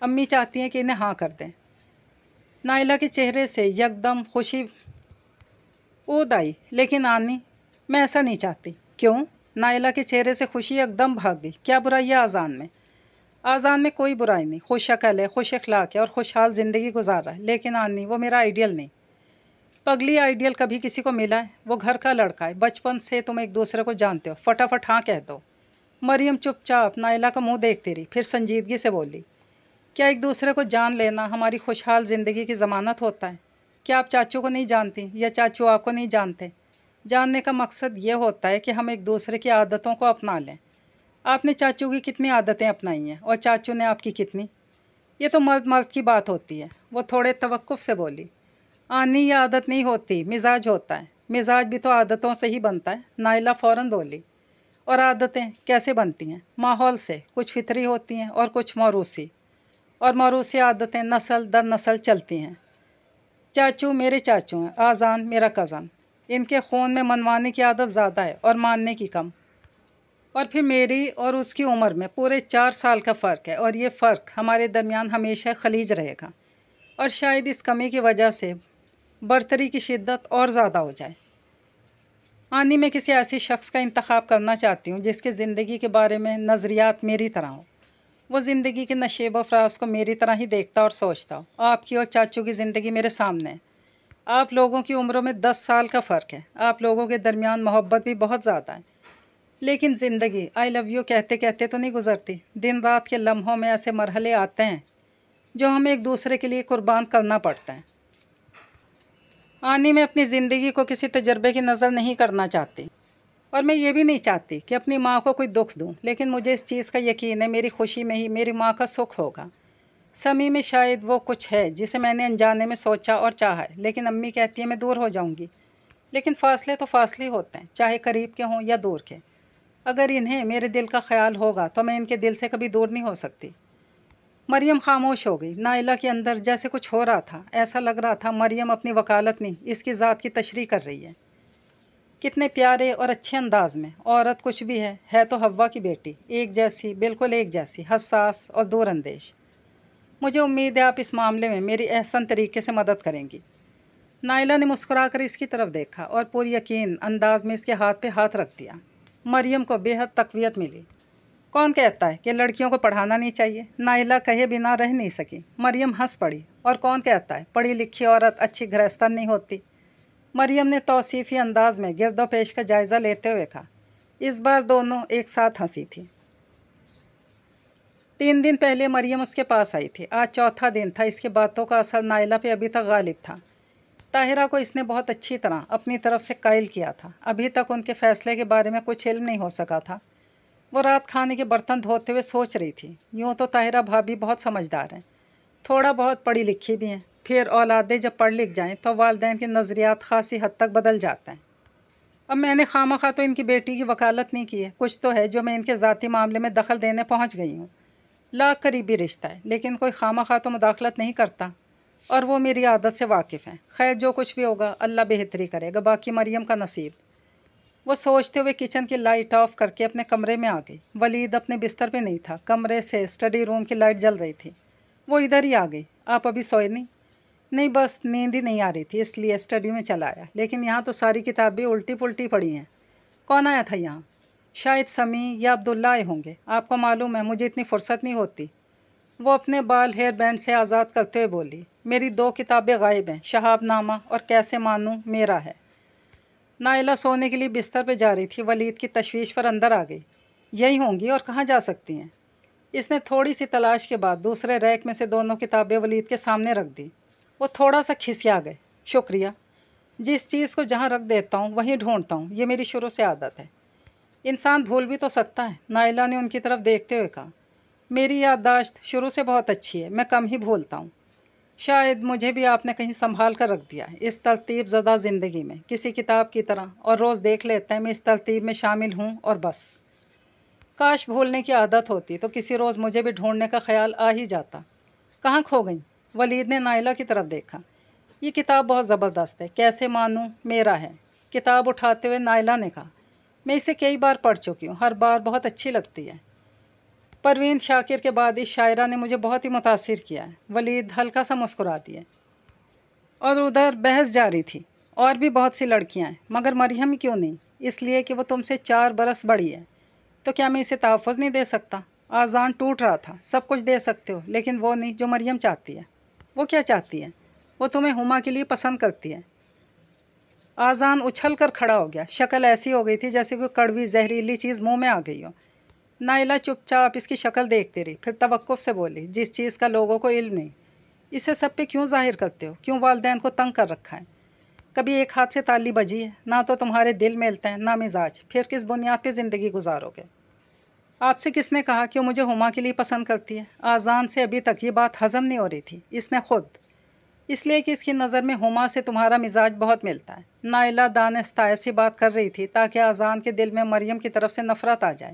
امی چاہتی ہیں کہ انہیں ہاں کر دیں۔ نائلہ کے چہرے سے یکدم خوشی اود آئی، لیکن آنی میں ایسا نہیں چاہتی۔ کیوں؟ نائلہ کے چہرے سے خوشی یکدم بھاگ گئی۔ کیا برائی ہے آذان میں؟ آذان میں کوئی برائی نہیں، خوش عقل ہے، خوش اخلاق ہے اور خوشحال زندگی گزار رہا ہے، لیکن آنی وہ میرا آئیڈیل نہیں۔ پگلی آئیڈیل کبھی کسی کو ملا ہے؟ وہ گھر کا لڑکا ہے، بچپن سے تم ایک دوسرے کو جانتے ہو، فٹافٹ ہاں کہہ دو۔ مریم چپ چاپ نائلہ کا منہ دیکھتی رہی، پھر سنجیدگی سے بولی، کیا ایک دوسرے کو جان لینا ہماری خوشحال زندگی کی ضمانت ہوتا ہے؟ کیا آپ چاچو کو نہیں جانتی یا چاچو آپ کو نہیں جانتے؟ جاننے کا مقصد یہ ہوتا ہے کہ ہم ایک دوسرے کی عادتوں کو اپنا لیں۔ آپ نے چاچو کی کتنی عادتیں اپنائی ہیں اور چاچو نے آپ کی کتنی؟ یہ تو مرد کی بات ہوتی ہے۔ وہ تھوڑے توقف سے بولی، آنی یہ عادت نہیں ہوتی، مزاج ہوتا ہے۔ مزاج بھی تو عادتوں سے ہی بنتا ہے۔ نائلہ فوراً بولی، اور عادتیں کیسے بنتی ہیں؟ ماحول سے، کچھ فطری ہوتی ہیں اور کچھ موروثی، اور موروثی عادتیں نسل در نسل چلتی ہیں۔ چاچو میرے چاچو ہیں، آذان میرا کزن، ان کے خون میں منوانے کی عادت زیادہ ہے اور ماننے کی کم۔ اور پھر میری اور اس کی عمر میں پورے 4 سال کا فرق ہے، اور یہ فرق ہمارے درمیان ہمیشہ خلیج رہے گا، اور شاید اس کمی کی وجہ سے برتری کی شدت اور زیادہ ہو جائے۔ آنی میں کسی ایسی شخص کا انتخاب کرنا چاہتی ہوں جس کے زندگی کے بارے میں نظریات میری طرح ہوں، وہ زندگی کے نشیب و فراز کو میری طرح ہی دیکھتا اور سوچتا ہو۔ آپ کی اور چاچو کی زندگی میرے سامنے ہے۔ آپ لوگوں کی عمروں میں 10 سال کا فرق ہے، آپ لوگوں کے درمیان محبت بھی بہت زیادہ ہے، لیکن زندگی آئی لو یو کہتے کہتے تو نہیں گزرتی۔ دن رات کے لمحوں میں ایسے مرحلے آتے ہیں جو ہمیں ایک دوسرے کے لیے قربان کرنا پڑتا ہے۔ آنی میں اپنی زندگی کو کسی تجربے کی نظر نہیں کرنا چاہتی، اور میں یہ بھی نہیں چاہتی کہ اپنی ماں کو کوئی دکھ دوں، لیکن مجھے اس چیز کا یقین ہے میری خوشی میں ہی میری ماں کا سکھ ہوگا۔ سمی میں شاید وہ کچھ ہے جسے میں نے انجانے میں سوچا اور چاہا ہے، لیکن امی کہتی ہیں میں دور ہو جاؤں گی، لیکن فاصلے تو فاصلے ہوتے ہیں، چاہے قریب کے ہوں یا دور کے۔ اگر انہیں میرے دل کا خیال ہوگا تو میں ان کے دل سے کبھی دور نہیں ہو سکتی۔ مریم خاموش ہو گئی۔ نائلہ کے اندر جیسے کچھ ہو رہا تھا، ایسا لگ رہا تھا مریم اپنی وکالت نہیں، اس کی ذات کی تشریح کر رہی ہے۔ کتنے پیارے اور اچھے انداز میں عورت کچھ بھی ہے تو حوا کی بیٹی، ایک جیسی، بالکل ایک جیسی، حساس اور دور اندیش۔ مجھے امید ہے آپ اس معاملے میں میری احسن طریقے سے مدد کریں گی۔ نائلہ نے مسکرا کر اس کی طرف دیکھا اور پوری یقین انداز میں اس کے ہاتھ پہ ہاتھ رکھ دیا۔ مریم کو بے حد تقویت ملی۔ کون کہتا ہے کہ لڑکیوں کو پڑھانا نہیں چاہیے؟ نائلہ کہے بنا رہ نہیں سکی۔ مریم ہنس پڑی۔ اور کون کہتا ہے پڑھی لکھی عورت اچھی گرہستن نہیں ہوتی؟ مریم نے توصیفی انداز میں گرد و پیش کا جائزہ لیتے ہوئے کہا۔ اس بار دونوں ایک ساتھ ہنسی تھی۔ 3 دن پہلے مریم اس کے پاس آئی تھی، آج چوتھا دن تھا۔ اس کی باتوں کا اثر نائلہ پہ ابھی تک غالب تھا۔ طاہرہ کو اس نے بہت اچھی طرح اپنی طرف سے قائل کیا تھا، ابھی تک ان کے فیصلے کے بارے میں کچھ علم نہیں ہو سکا تھا۔ وہ رات کھانے کے برتن دھوتے ہوئے سوچ رہی تھی، یوں تو طاہرہ بھابھی بہت سمجھدار ہیں، تھوڑا بہت پڑھی لکھی بھی ہیں، پھر اولادیں جب پڑھ لکھ جائیں تو والدین کے نظریات خاصی حد تک بدل جاتے ہیں۔ اب میں نے خواہ تو ان کی بیٹی کی وکالت نہیں کی ہے، کچھ تو ہے جو میں ان کے ذاتی معاملے میں دخل دینے پہنچ گئی ہوں۔ لاکھ قریبی رشتہ ہے، لیکن کوئی خواہ تو مداخلت نہیں کرتا، اور وہ میری عادت سے واقف ہیں۔ خیر جو کچھ بھی ہوگا اللہ بہتری کرے گا، باقی مریم کا نصیب۔ وہ سوچتے ہوئے کچن کی لائٹ آف کر کے اپنے کمرے میں آ گئی۔ ولید اپنے بستر پہ نہیں تھا، کمرے سے اسٹڈی روم کی لائٹ جل رہی تھی۔ وہ ادھر ہی آ گئی۔ آپ ابھی سوئے نہیں؟ نہیں، بس نیند ہی نہیں آ رہی تھی، اس لیے اسٹڈی میں چلا آیا، لیکن یہاں تو ساری کتابیں الٹی پلٹی پڑی ہیں۔ کون آیا تھا یہاں؟ شاید سمی یا عبداللہ آئے ہوں گے۔ آپ کو معلوم ہے مجھے اتنی فرصت نہیں ہوتی۔ وہ اپنے بال ہیئر بینڈ سے آزاد کرتے ہوئے بولی، میری 2 کتابیں غائب ہیں، شہاب نامہ اور کیسے مانوں میرا ہے۔ نائلہ سونے کے لیے بستر پہ جا رہی تھی، ولید کی تشویش پر اندر آ گئی۔ یہی ہوں گی، اور کہاں جا سکتی ہیں؟ اس نے تھوڑی سی تلاش کے بعد دوسرے ریک میں سے دونوں کتابیں ولید کے سامنے رکھ دی۔ وہ تھوڑا سا کھسیا گئے۔ شکریہ، جس چیز کو جہاں رکھ دیتا ہوں وہیں ڈھونڈتا ہوں، یہ میری شروع سے عادت ہے۔ انسان بھول بھی تو سکتا ہے، نائلہ نے ان کی طرف دیکھتے ہوئے کہا۔ میری یادداشت شروع سے بہت اچھی ہے، میں کم ہی بھولتا ہوں۔ شاید مجھے بھی آپ نے کہیں سنبھال کر رکھ دیا ہے اس ترتیب زدہ زندگی میں، کسی کتاب کی طرح، اور روز دیکھ لیتا ہے میں اس ترتیب میں شامل ہوں اور بس۔ کاش بھولنے کی عادت ہوتی تو کسی روز مجھے بھی ڈھونڈنے کا خیال آ ہی جاتا۔ کہاں کھو گئیں؟ ولید نے نائلہ کی طرف دیکھا۔ یہ کتاب بہت زبردست ہے، کیسے مانوں میرا ہے۔ کتاب اٹھاتے ہوئے نائلہ نے کہا، میں اسے کئی بار پڑھ چکی ہوں، ہر بار بہت اچھی لگتی ہے۔ پروین شاکر کے بعد اس شاعرہ نے مجھے بہت ہی متاثر کیا ہے۔ ولید ہلکا سا مسکرا دیا۔ اور ادھر بحث جاری تھی، اور بھی بہت سی لڑکیاں ہیں، مگر مریم کیوں نہیں؟ اس لیے کہ وہ تم سے 4 برس بڑی ہے۔ تو کیا میں اسے تحفظ نہیں دے سکتا؟ آذان ٹوٹ رہا تھا۔ سب کچھ دے سکتے ہو، لیکن وہ نہیں جو مریم چاہتی ہے۔ وہ کیا چاہتی ہے؟ وہ تمہیں ہما کے لیے پسند کرتی ہے۔ آذان اچھل کر کھڑا ہو گیا، شکل ایسی ہو گئی تھی جیسے کوئی کڑوی زہریلی چیز منہ میں آ گئی ہو۔ نائلہ چپ چاپ اس کی شکل دیکھتی رہی، پھر توقف سے بولی، جس چیز کا لوگوں کو علم نہیں، اسے سب پہ کیوں ظاہر کرتے ہو؟ کیوں والدین کو تنگ کر رکھا ہے؟ کبھی ایک ہاتھ سے تالی بجی ہے؟ نہ تو تمہارے دل ملتے ہیں نہ مزاج، پھر کس بنیاد پہ زندگی گزارو گے؟ آپ سے کس نے کہا کہ وہ مجھے ہما کے لیے پسند کرتی ہے؟ آذان سے ابھی تک یہ بات ہضم نہیں ہو رہی تھی، اس نے خود، اس لیے کہ اس کی نظر میں ہما سے تمہارا مزاج بہت ملتا ہے۔ نائلہ دانستہ ایسی بات کر رہی تھی تاکہ آذان کے دل میں مریم کی طرف سے نفرت آ جائے،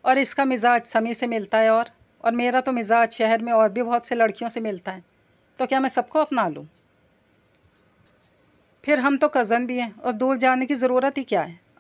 اور اس کا مزاج سمی سے ملتا ہے، اور میرا تو مزاج شہر میں اور بھی بہت سے لڑکیوں سے ملتا ہے، تو کیا میں سب کو اپنا لوں؟ پھر ہم تو کزن بھی ہیں، اور دور جانے کی ضرورت ہی کیا ہے؟